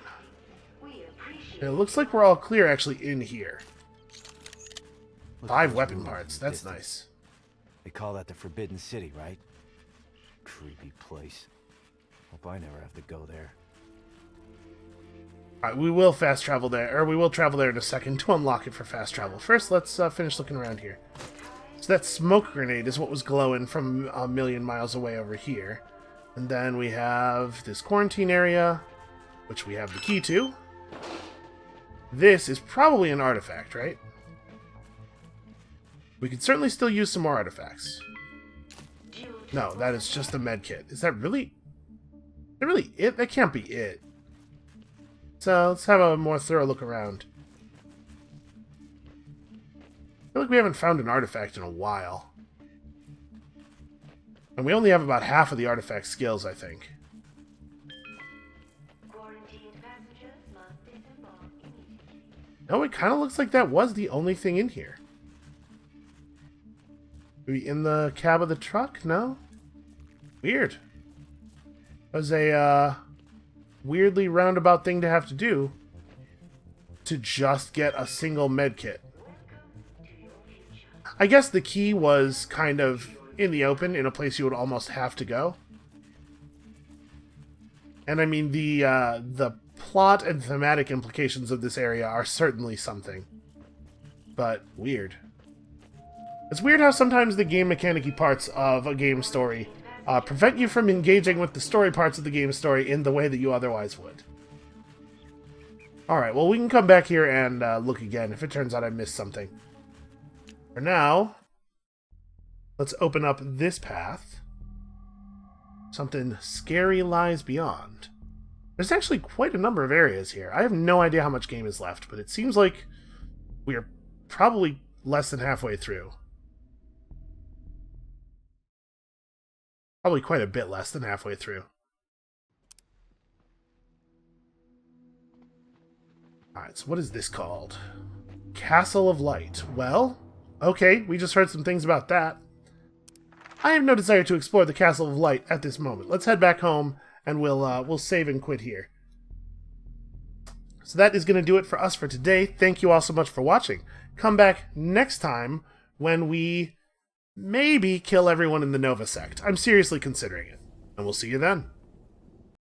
It looks like we're all clear actually in here. 5 weapon parts. That's nice. They call that the Forbidden City, right? Creepy place. Hope I never have to go there. Alright, we will fast travel there, or we will travel there in a second to unlock it for fast travel. First, let's finish looking around here. So that smoke grenade is what was glowing from a million miles away over here. And then we have this quarantine area, which we have the key to. This is probably an artifact, right? We could certainly still use some more artifacts. No, that is just a med kit. Is that really... Is that really it? That can't be it. So, let's have a more thorough look around. I feel like we haven't found an artifact in a while. And we only have about half of the artifact skills, I think. No, it kind of looks like that was the only thing in here. Are we in the cab of the truck? No? Weird. That was a weirdly roundabout thing to have to do to just get a single med kit. I guess the key was kind of in the open, in a place you would almost have to go. And I mean, the plot and thematic implications of this area are certainly something. But weird. It's weird how sometimes the game mechanic-y parts of a game story prevent you from engaging with the story parts of the game story in the way that you otherwise would. Alright, well we can come back here and look again if it turns out I missed something. For now, let's open up this path. Something scary lies beyond. There's actually quite a number of areas here. I have no idea how much game is left, but it seems like we are probably less than halfway through. Probably quite a bit less than halfway through. Alright, so what is this called? Castle of Light. Well, okay, we just heard some things about that. I have no desire to explore the Castle of Light at this moment. Let's head back home, and we'll save and quit here. So that is going to do it for us for today. Thank you all so much for watching. Come back next time when we maybe kill everyone in the Nova sect. I'm seriously considering it. And we'll see you then.